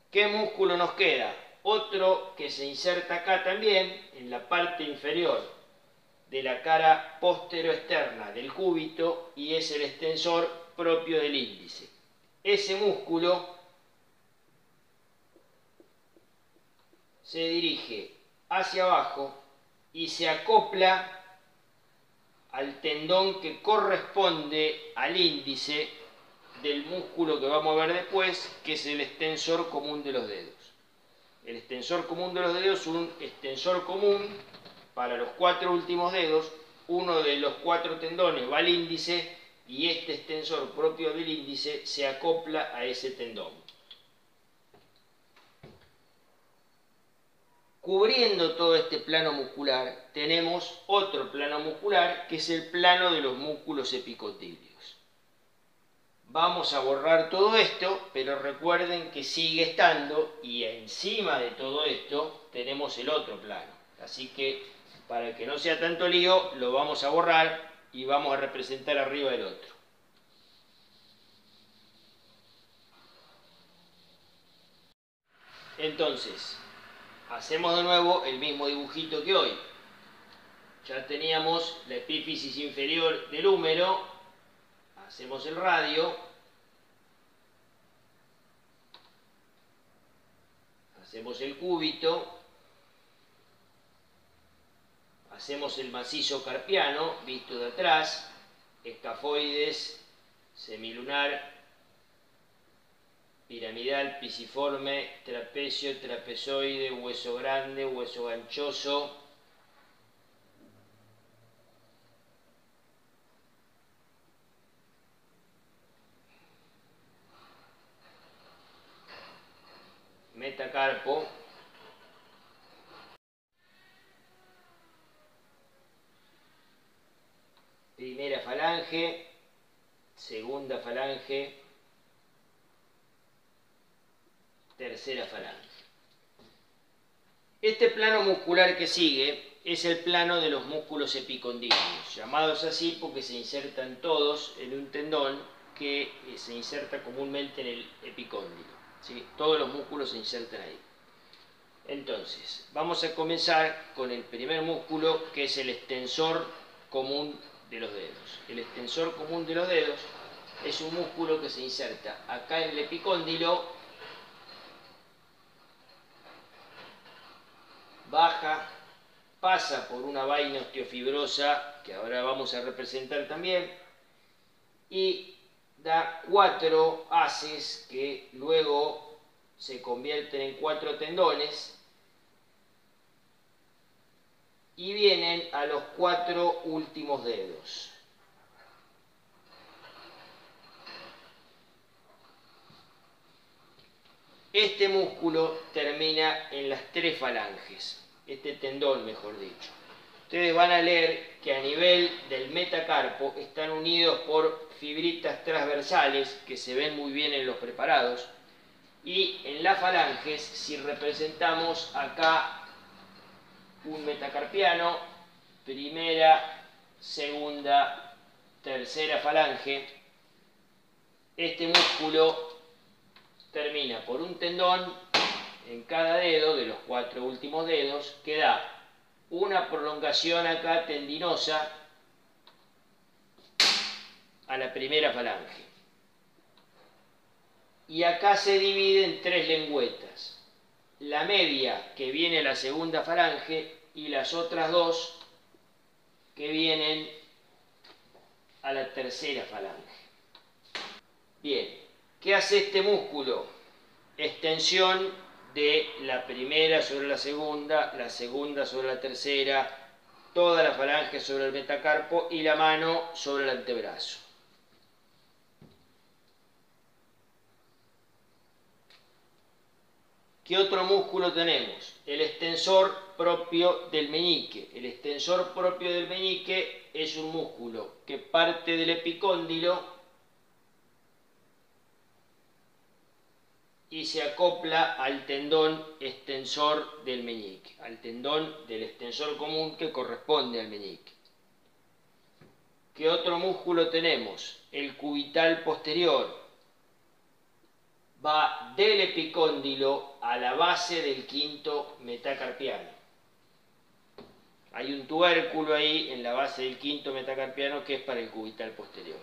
¿Qué músculo nos queda? Otro que se inserta acá también, en la parte inferior de la cara postero-externa del cúbito, y es el extensor propio del índice. Ese músculo se dirige hacia abajo y se acopla al tendón que corresponde al índice del músculo que vamos a ver después, que es el extensor común de los dedos. El extensor común de los dedos es un extensor común para los 4 últimos dedos. Uno de los 4 tendones va al índice y este extensor propio del índice se acopla a ese tendón. Cubriendo todo este plano muscular tenemos otro plano muscular que es el plano de los músculos epicondilios. Vamos a borrar todo esto, pero recuerden que sigue estando y encima de todo esto tenemos el otro plano. Así que para que no sea tanto lío lo vamos a borrar y vamos a representar arriba del otro. Entonces, hacemos de nuevo el mismo dibujito que hoy. Ya teníamos la epífisis inferior del húmero, hacemos el radio, hacemos el cúbito, hacemos el macizo carpiano, visto de atrás, escafoides, semilunar, piramidal, pisiforme, trapecio, trapezoide, hueso grande, hueso ganchoso, metacarpo, primera falange, segunda falange, tercera falange. Este plano muscular que sigue es el plano de los músculos epicondíleos, llamados así porque se insertan todos en un tendón que se inserta comúnmente en el epicóndilo, ¿sí? Todos los músculos se insertan ahí. Entonces, vamos a comenzar con el primer músculo, que es el extensor común de los dedos. El extensor común de los dedos es un músculo que se inserta acá en el epicóndilo, baja, pasa por una vaina osteofibrosa, que ahora vamos a representar también, y da 4 haces que luego se convierten en 4 tendones y vienen a los 4 últimos dedos. Este músculo termina en las 3 falanges. este tendón mejor dicho. Ustedes van a leer que a nivel del metacarpo están unidos por fibritas transversales que se ven muy bien en los preparados, y en las falanges, si representamos acá un metacarpiano, primera, segunda, tercera falange, este músculo termina por un tendón en cada dedo de los 4 últimos dedos, que da una prolongación acá tendinosa a la primera falange. Y acá se divide en 3 lengüetas. La media, que viene a la segunda falange, y las otras 2 que vienen a la tercera falange. Bien, ¿qué hace este músculo? Extensión de la primera sobre la segunda sobre la tercera, toda la falange sobre el metacarpo y la mano sobre el antebrazo. ¿Qué otro músculo tenemos? El extensor propio del meñique. El extensor propio del meñique es un músculo que parte del epicóndilo y se acopla al tendón extensor del meñique, al tendón del extensor común que corresponde al meñique. ¿Qué otro músculo tenemos? El cubital posterior. Va del epicóndilo a la base del quinto metacarpiano. Hay un tubérculo ahí en la base del quinto metacarpiano que es para el cubital posterior.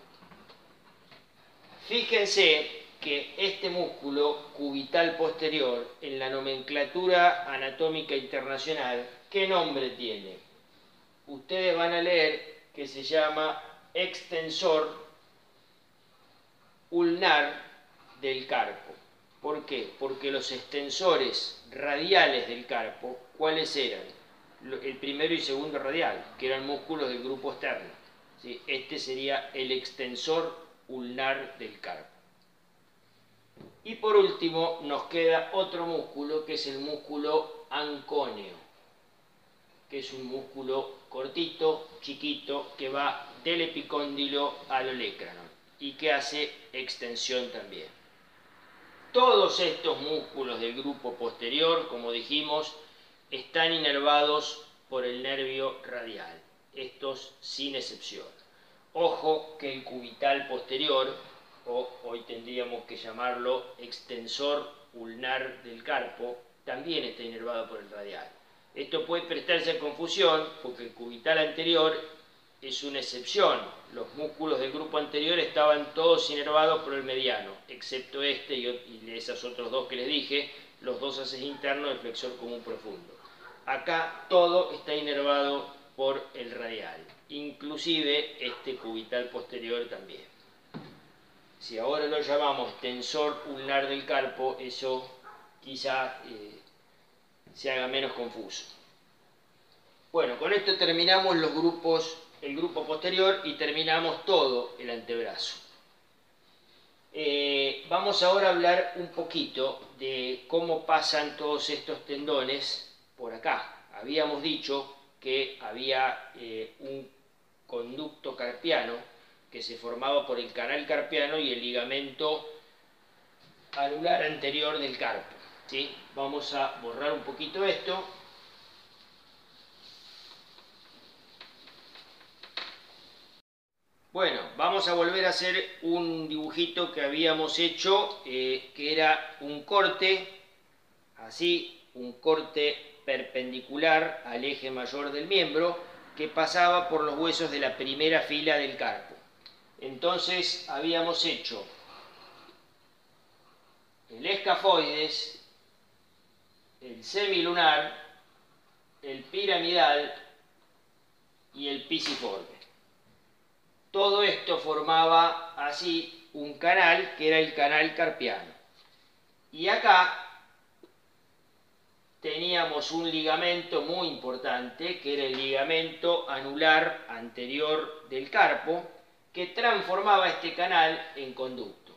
Fíjense que este músculo cubital posterior, en la nomenclatura anatómica internacional, ¿qué nombre tiene? Ustedes van a leer que se llama extensor ulnar del carpo. ¿Por qué? Porque los extensores radiales del carpo, ¿cuáles eran? El primero y segundo radial, que eran músculos del grupo externo. ¿Sí? Este sería el extensor ulnar del carpo. Y por último nos queda otro músculo, que es el músculo ancóneo, que es un músculo cortito, chiquito, que va del epicóndilo al olecranon y que hace extensión también. Todos estos músculos del grupo posterior, como dijimos, están inervados por el nervio radial, estos sin excepción. Ojo que el cubital posterior, o hoy tendríamos que llamarlo extensor ulnar del carpo, también está inervado por el radial. Esto puede prestarse a confusión porque el cubital anterior es una excepción. Los músculos del grupo anterior estaban todos inervados por el mediano, excepto este y esos otros 2 que les dije, los 2 haces internos del flexor común profundo. Acá todo está inervado por el radial, inclusive este cubital posterior también. Si ahora lo llamamos extensor ulnar del carpo, eso quizá se haga menos confuso. Bueno, con esto terminamos los grupos, el grupo posterior, y terminamos todo el antebrazo. Vamos ahora a hablar un poquito de cómo pasan todos estos tendones por acá. Habíamos dicho que había un conducto carpiano que se formaba por el canal carpiano y el ligamento anular anterior del carpo. ¿Sí? Vamos a borrar un poquito esto. Bueno, vamos a volver a hacer un dibujito que habíamos hecho, que era un corte, así, un corte perpendicular al eje mayor del miembro, que pasaba por los huesos de la primera fila del carpo. Entonces habíamos hecho el escafoides, el semilunar, el piramidal y el pisiforme. Todo esto formaba así un canal que era el canal carpiano. Y acá teníamos un ligamento muy importante, que era el ligamento anular anterior del carpo, que transformaba este canal en conducto.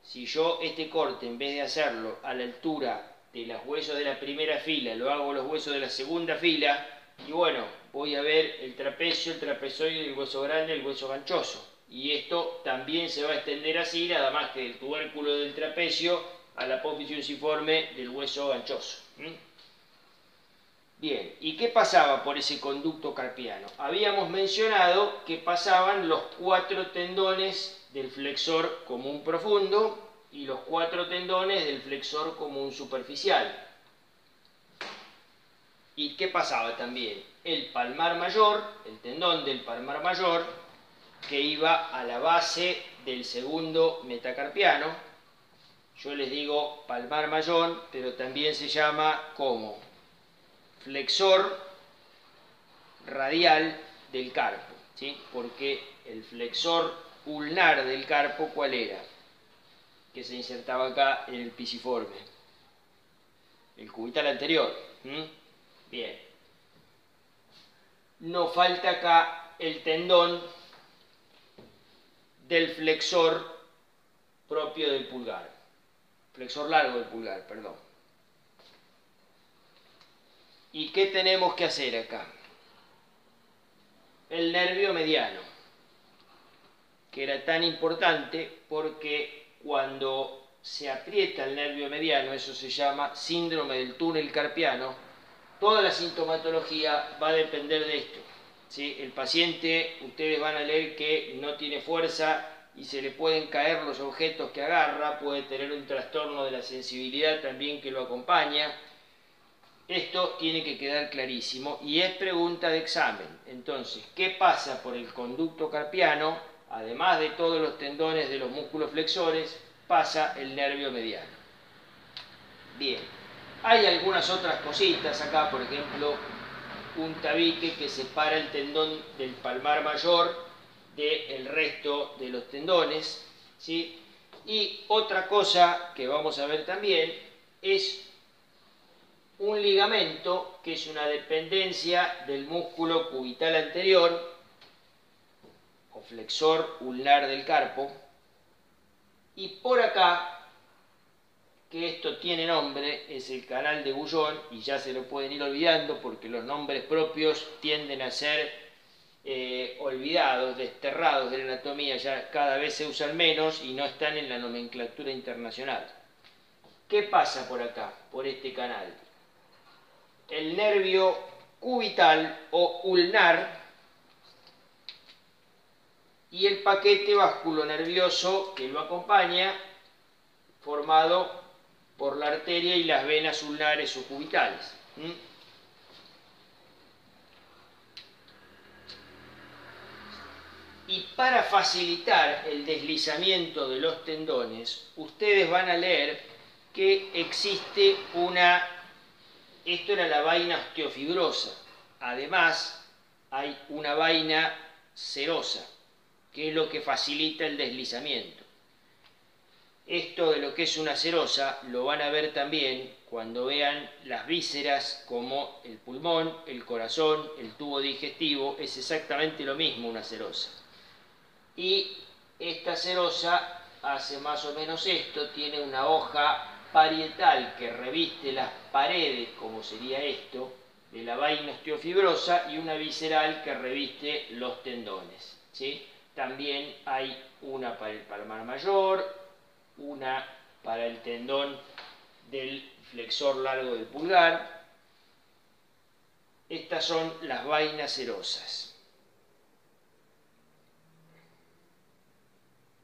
Si yo este corte, en vez de hacerlo a la altura de los huesos de la primera fila, lo hago los huesos de la segunda fila, y bueno, voy a ver el trapecio, el trapezoide, el hueso grande, el hueso ganchoso. Y esto también se va a extender así, nada más que del tubérculo del trapecio a la apófisis fusiforme del hueso ganchoso. Bien, ¿y qué pasaba por ese conducto carpiano? Habíamos mencionado que pasaban los 4 tendones del flexor común profundo y los 4 tendones del flexor común superficial. ¿Y qué pasaba también? El palmar mayor, el tendón del palmar mayor, que iba a la base del segundo metacarpiano. Yo les digo palmar mayor, pero también se llama como flexor radial del carpo, ¿sí? Porque el flexor ulnar del carpo, ¿cuál era? Que se insertaba acá en el pisiforme. El cubital anterior. Bien. Nos falta acá el tendón del flexor propio del pulgar. Flexor largo del pulgar, perdón. ¿Y qué tenemos que hacer acá? El nervio mediano, que era tan importante porque cuando se aprieta el nervio mediano, eso se llama síndrome del túnel carpiano, toda la sintomatología va a depender de esto, ¿sí? El paciente, ustedes van a leer que no tiene fuerza y se le pueden caer los objetos que agarra, puede tener un trastorno de la sensibilidad también que lo acompaña. Esto tiene que quedar clarísimo y es pregunta de examen. Entonces, ¿qué pasa por el conducto carpiano? Además de todos los tendones de los músculos flexores, pasa el nervio mediano. Bien, hay algunas otras cositas acá, por ejemplo, un tabique que separa el tendón del palmar mayor del resto de los tendones, ¿sí? Y otra cosa que vamos a ver también es un ligamento que es una dependencia del músculo cubital anterior o flexor ulnar del carpo, y por acá, que esto tiene nombre, es el canal de Boullon, y ya se lo pueden ir olvidando porque los nombres propios tienden a ser olvidados, desterrados de la anatomía, ya cada vez se usan menos y no están en la nomenclatura internacional. ¿Qué pasa por acá, por este canal? El nervio cubital o ulnar y el paquete vasculonervioso que lo acompaña, formado por la arteria y las venas ulnares o cubitales. Y para facilitar el deslizamiento de los tendones, ustedes van a leer que existe esto era la vaina osteofibrosa. Además, hay una vaina serosa, que es lo que facilita el deslizamiento. Esto de lo que es una serosa lo van a ver también cuando vean las vísceras como el pulmón, el corazón, el tubo digestivo. Es exactamente lo mismo una serosa. Y esta serosa hace más o menos esto, tiene una hoja parietal que reviste las paredes, como sería esto, de la vaina osteofibrosa, y una visceral que reviste los tendones, ¿sí? También hay una para el palmar mayor, una para el tendón del flexor largo del pulgar. Estas son las vainas serosas.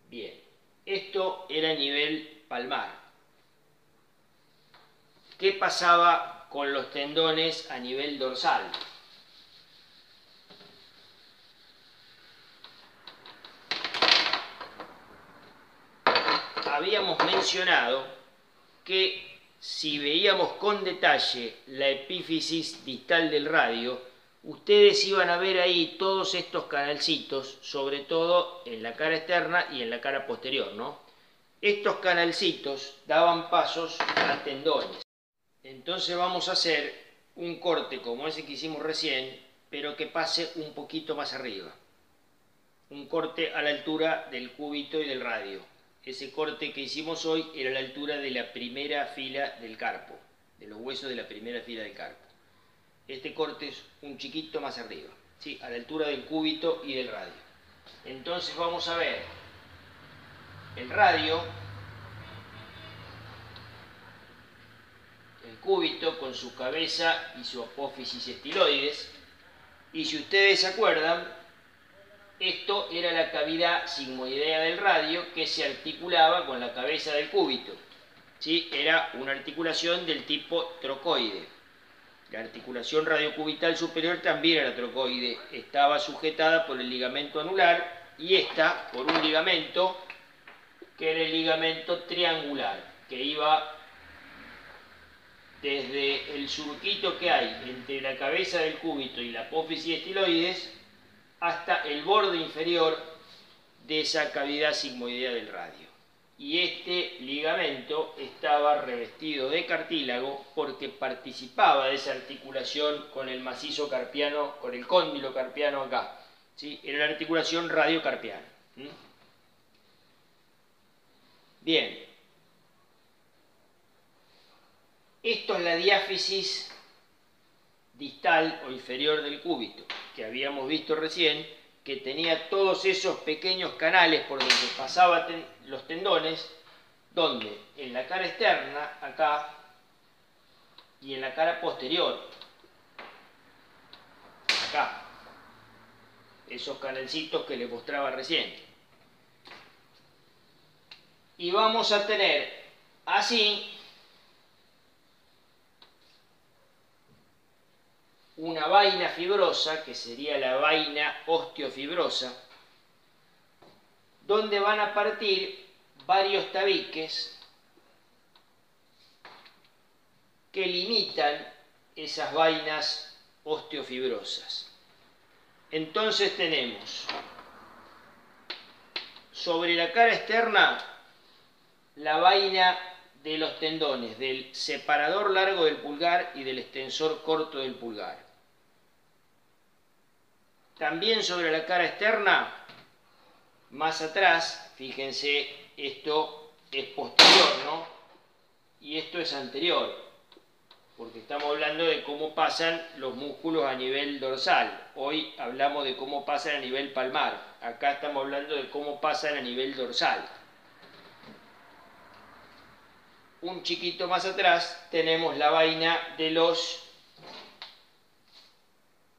Bien, esto era a nivel palmar. ¿Qué pasaba con los tendones a nivel dorsal? Habíamos mencionado que si veíamos con detalle la epífisis distal del radio, ustedes iban a ver ahí todos estos canalcitos, sobre todo en la cara externa y en la cara posterior, ¿no? Estos canalcitos daban pasos a tendones. Entonces vamos a hacer un corte como ese que hicimos recién, pero que pase un poquito más arriba. Un corte a la altura del cúbito y del radio. Ese corte que hicimos hoy era a la altura de la primera fila del carpo. de los huesos de la primera fila del carpo. Este corte es un chiquito más arriba, ¿sí? A la altura del cúbito y del radio. Entonces vamos a ver el radio, el cúbito con su cabeza y su apófisis estiloides, y si ustedes se acuerdan, esto era la cavidad sigmoidea del radio que se articulaba con la cabeza del cúbito, ¿sí? Era una articulación del tipo trocoide. La articulación radiocubital superior también era trocoide, estaba sujetada por el ligamento anular y esta por un ligamento que era el ligamento triangular, que iba desde el surquito que hay entre la cabeza del cúbito y la apófisis estiloides hasta el borde inferior de esa cavidad sigmoidea del radio. Y este ligamento estaba revestido de cartílago porque participaba de esa articulación con el macizo carpiano, con el cóndilo carpiano acá, ¿sí? Era la articulación radiocarpiana. Bien. Esto es la diáfisis distal o inferior del cúbito, que habíamos visto recién, que tenía todos esos pequeños canales por donde pasaban los tendones, donde en la cara externa, acá, y en la cara posterior, acá, esos canalcitos que les mostraba recién. Y vamos a tener así una vaina fibrosa, que sería la vaina osteofibrosa, donde van a partir varios tabiques que limitan esas vainas osteofibrosas. Entonces tenemos sobre la cara externa la vaina de los tendones del separador largo del pulgar y del extensor corto del pulgar. También sobre la cara externa, más atrás, fíjense, esto es posterior, ¿no? Y esto es anterior, porque estamos hablando de cómo pasan los músculos a nivel dorsal. Hoy hablamos de cómo pasan a nivel palmar. Acá estamos hablando de cómo pasan a nivel dorsal. Un chiquito más atrás tenemos la vaina de los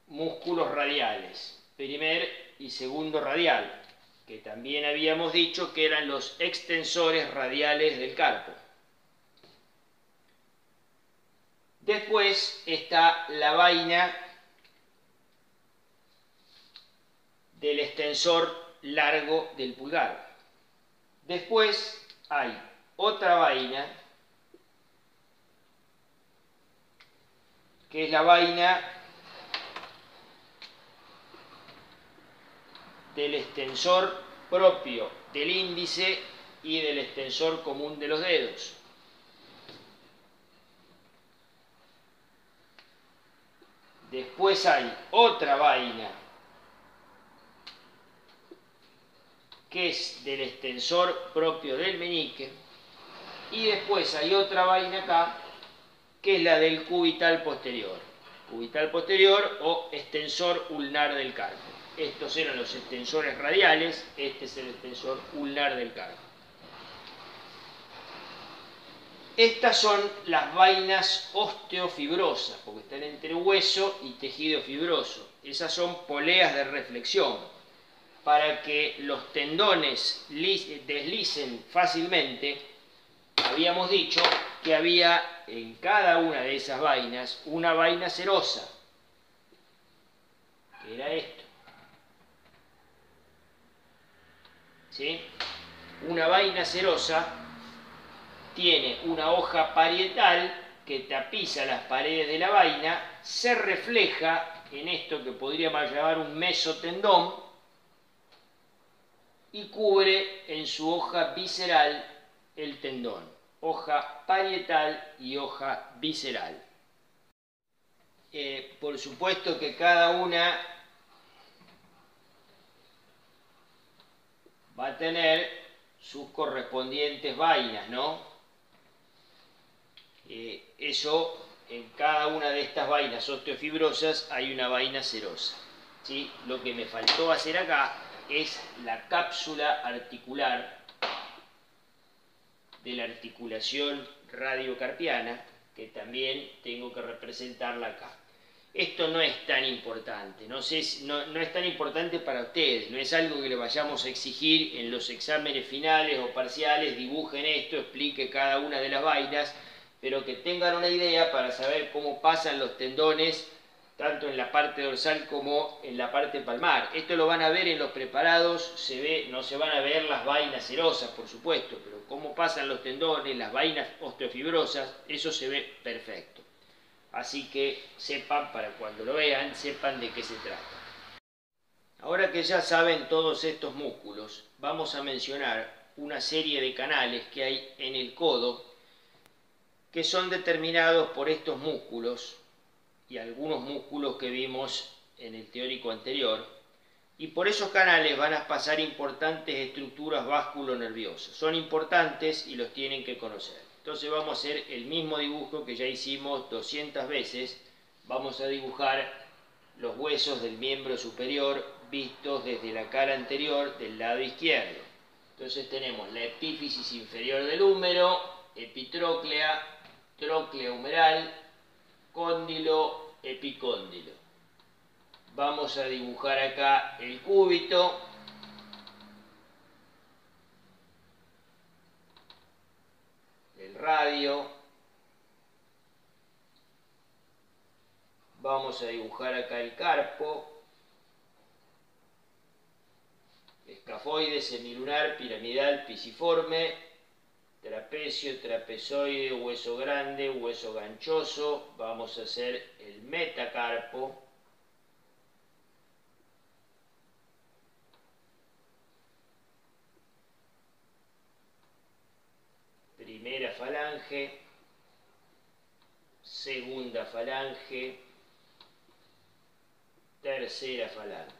músculos radiales, primer y segundo radial, que también habíamos dicho que eran los extensores radiales del carpo. Después está la vaina del extensor largo del pulgar. Después hay otra vaina, que es la vaina del extensor propio del índice y del extensor común de los dedos. Después hay otra vaina que es del extensor propio del meñique, y después hay otra vaina acá que es la del cubital posterior o extensor ulnar del carpo. Estos eran los extensores radiales, este es el extensor ulnar del carpo. Estas son las vainas osteofibrosas, porque están entre hueso y tejido fibroso. Esas son poleas de reflexión, para que los tendones deslicen fácilmente. Habíamos dicho que había en cada una de esas vainas una vaina serosa, que era esto. ¿Sí? Una vaina serosa tiene una hoja parietal que tapiza las paredes de la vaina, se refleja en esto que podríamos llamar un mesotendón y cubre en su hoja visceral el tendón. Hoja parietal y hoja visceral. Por supuesto que cada una va a tener sus correspondientes vainas, ¿no? eso, en cada una de estas vainas osteofibrosas hay una vaina serosa, ¿sí? Lo que me faltó hacer acá es la cápsula articular de la articulación radiocarpiana, que también tengo que representarla acá. Esto no es tan importante, no es tan importante para ustedes, no es algo que le vayamos a exigir en los exámenes finales o parciales, dibujen esto, explique cada una de las vainas, pero que tengan una idea para saber cómo pasan los tendones, tanto en la parte dorsal como en la parte palmar. Esto lo van a ver en los preparados, no se van a ver las vainas serosas, por supuesto, pero cómo pasan los tendones, las vainas osteofibrosas, eso se ve perfecto. Así que sepan, para cuando lo vean, sepan de qué se trata. Ahora que ya saben todos estos músculos, vamos a mencionar una serie de canales que hay en el codo que son determinados por estos músculos y algunos músculos que vimos en el teórico anterior, y por esos canales van a pasar importantes estructuras vasculonerviosas. Son importantes y los tienen que conocer. Entonces vamos a hacer el mismo dibujo que ya hicimos 200 veces. Vamos a dibujar los huesos del miembro superior vistos desde la cara anterior del lado izquierdo. Entonces tenemos la epífisis inferior del húmero, epitróclea, tróclea humeral, cóndilo, epicóndilo. Vamos a dibujar acá el cúbito, el radio. Vamos a dibujar acá el carpo, escafoide, semilunar, piramidal, pisiforme, trapecio, trapezoide, hueso grande, hueso ganchoso. Vamos a hacer el metacarpo. Primera falange, segunda falange, tercera falange.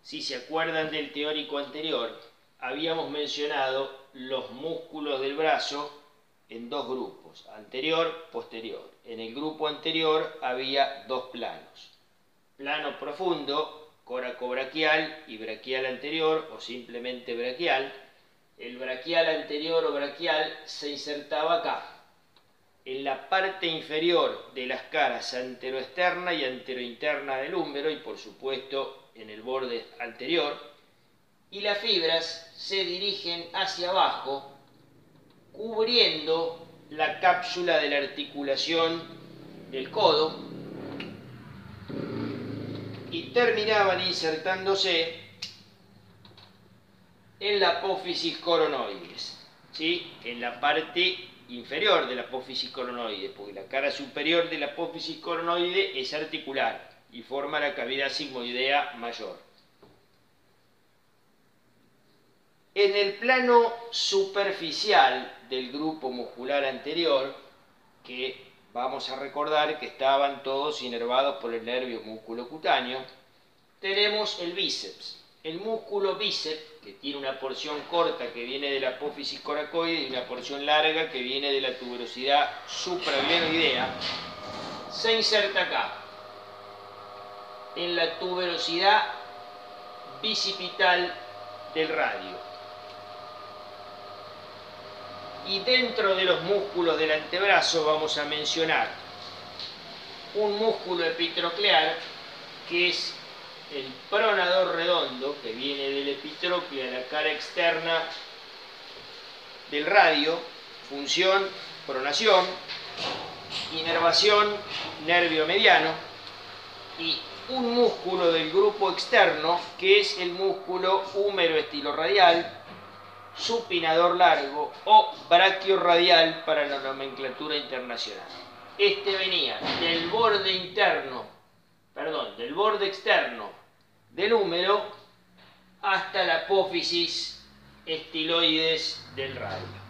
Si se acuerdan del teórico anterior, habíamos mencionado los músculos del brazo en dos grupos, anterior, posterior. En el grupo anterior había dos planos. Plano profundo, coracobraquial y braquial anterior, o simplemente braquial. El braquial anterior o braquial se insertaba acá, en la parte inferior de las caras anteroexterna y anterointerna del húmero, y por supuesto en el borde anterior, y las fibras se dirigen hacia abajo, cubriendo la cápsula de la articulación del codo, y terminaban insertándose en la apófisis coronoides, ¿sí? En la parte inferior de la apófisis coronoide, porque la cara superior de la apófisis coronoide es articular y forma la cavidad sigmoidea mayor. En el plano superficial del grupo muscular anterior, que vamos a recordar que estaban todos inervados por el nervio músculo cutáneo, tenemos el bíceps. El músculo bíceps, que tiene una porción corta que viene de la apófisis coracoide y una porción larga que viene de la tuberosidad supraglenoidea, se inserta acá, en la tuberosidad bicipital del radio. Y dentro de los músculos del antebrazo vamos a mencionar un músculo epitroclear, que es el pronador redondo, que viene del epitrócleo a la cara externa del radio, función, pronación, inervación, nervio mediano, y un músculo del grupo externo, que es el músculo húmero estiloradial, supinador largo o braquiorradial para la nomenclatura internacional. Este venía del borde externo del húmero hasta la apófisis estiloides del radio.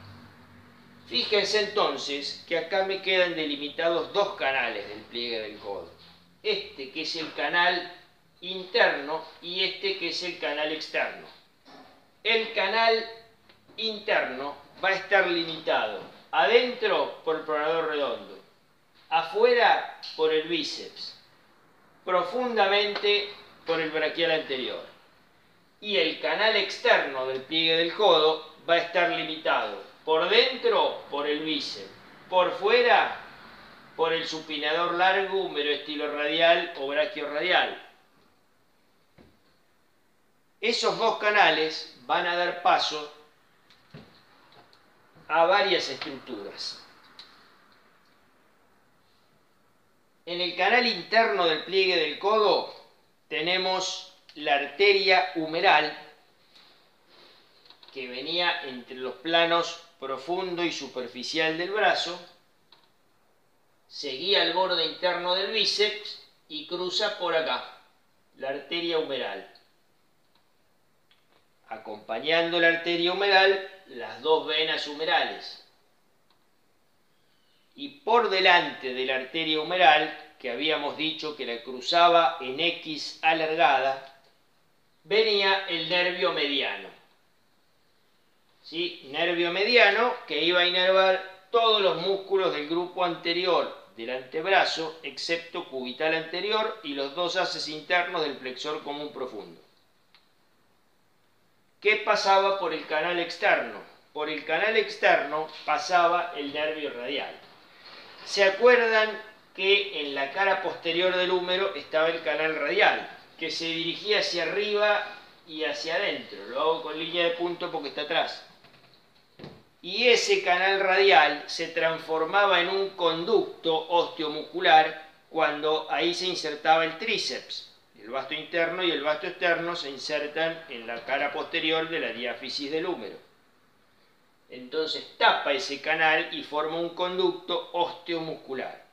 Fíjense entonces que acá me quedan delimitados dos canales del pliegue del codo. Este que es el canal interno y este que es el canal externo. El canal interno va a estar limitado adentro por el pronador redondo, afuera por el bíceps, profundamente por el braquial anterior. Y el canal externo del pliegue del codo va a estar limitado por dentro por el bíceps, por fuera por el supinador largo, húmero-estiloradial o braquiorradial. Esos dos canales van a dar paso a varias estructuras. En el canal interno del pliegue del codo tenemos la arteria humeral que venía entre los planos profundo y superficial del brazo, seguía el borde interno del bíceps y cruza por acá, la arteria humeral. Acompañando la arteria humeral, las dos venas humerales. Y por delante de la arteria humeral, que habíamos dicho que la cruzaba en X alargada, venía el nervio mediano. ¿Sí? Nervio mediano que iba a inervar todos los músculos del grupo anterior del antebrazo, excepto cubital anterior y los dos haces internos del flexor común profundo. ¿Qué pasaba por el canal externo? Por el canal externo pasaba el nervio radial. ¿Se acuerdan que en la cara posterior del húmero estaba el canal radial, que se dirigía hacia arriba y hacia adentro? Lo hago con línea de punto porque está atrás. Y ese canal radial se transformaba en un conducto osteomuscular cuando ahí se insertaba el tríceps. El vasto interno y el vasto externo se insertan en la cara posterior de la diáfisis del húmero. Entonces tapa ese canal y forma un conducto osteomuscular,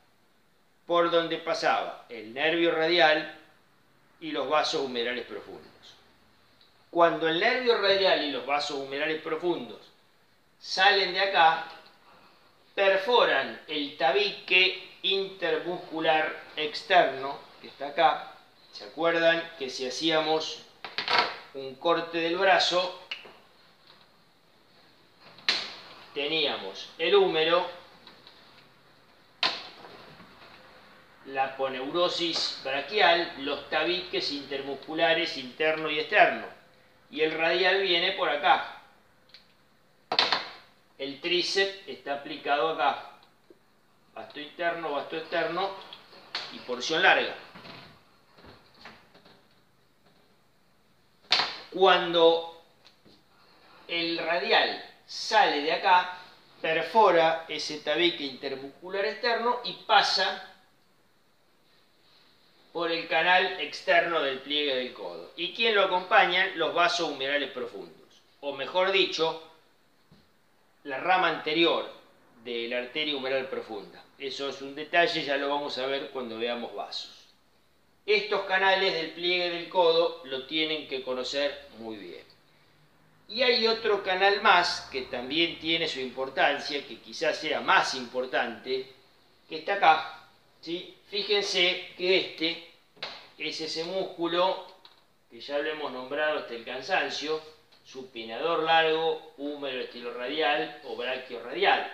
por donde pasaba el nervio radial y los vasos humerales profundos. Cuando el nervio radial y los vasos humerales profundos salen de acá, perforan el tabique intermuscular externo, que está acá. ¿Se acuerdan que si hacíamos un corte del brazo, teníamos el húmero, la aponeurosis braquial, los tabiques intermusculares interno y externo, y el radial viene por acá. El tríceps está aplicado acá, vasto interno, vasto externo y porción larga. Cuando el radial sale de acá, perfora ese tabique intermuscular externo y pasa por el canal externo del pliegue del codo. ¿Y quién lo acompaña? Los vasos humerales profundos, o mejor dicho, la rama anterior de la arteria humeral profunda. Eso es un detalle, ya lo vamos a ver cuando veamos vasos. Estos canales del pliegue del codo lo tienen que conocer muy bien. Y hay otro canal más que también tiene su importancia, que quizás sea más importante, que está acá. ¿Sí? Fíjense que este es ese músculo que ya lo hemos nombrado hasta el cansancio, supinador largo, húmero estiloradial o braquiorradial.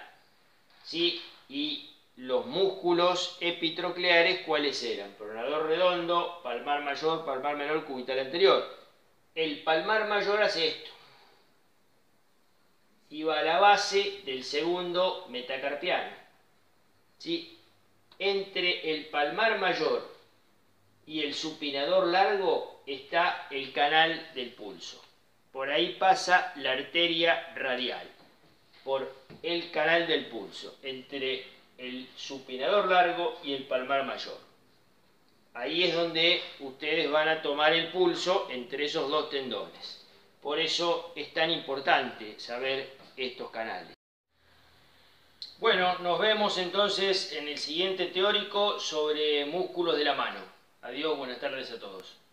¿Sí? Y los músculos epitrocleares, ¿cuáles eran? Pronador redondo, palmar mayor, palmar menor, cubital anterior. El palmar mayor hace esto. Iba a la base del segundo metacarpiano. ¿Sí? Entre el palmar mayor y el supinador largo está el canal del pulso. Por ahí pasa la arteria radial, por el canal del pulso, entre el supinador largo y el palmar mayor. Ahí es donde ustedes van a tomar el pulso entre esos dos tendones. Por eso es tan importante saber estos canales. Bueno, nos vemos entonces en el siguiente teórico sobre músculos de la mano. Adiós, buenas tardes a todos.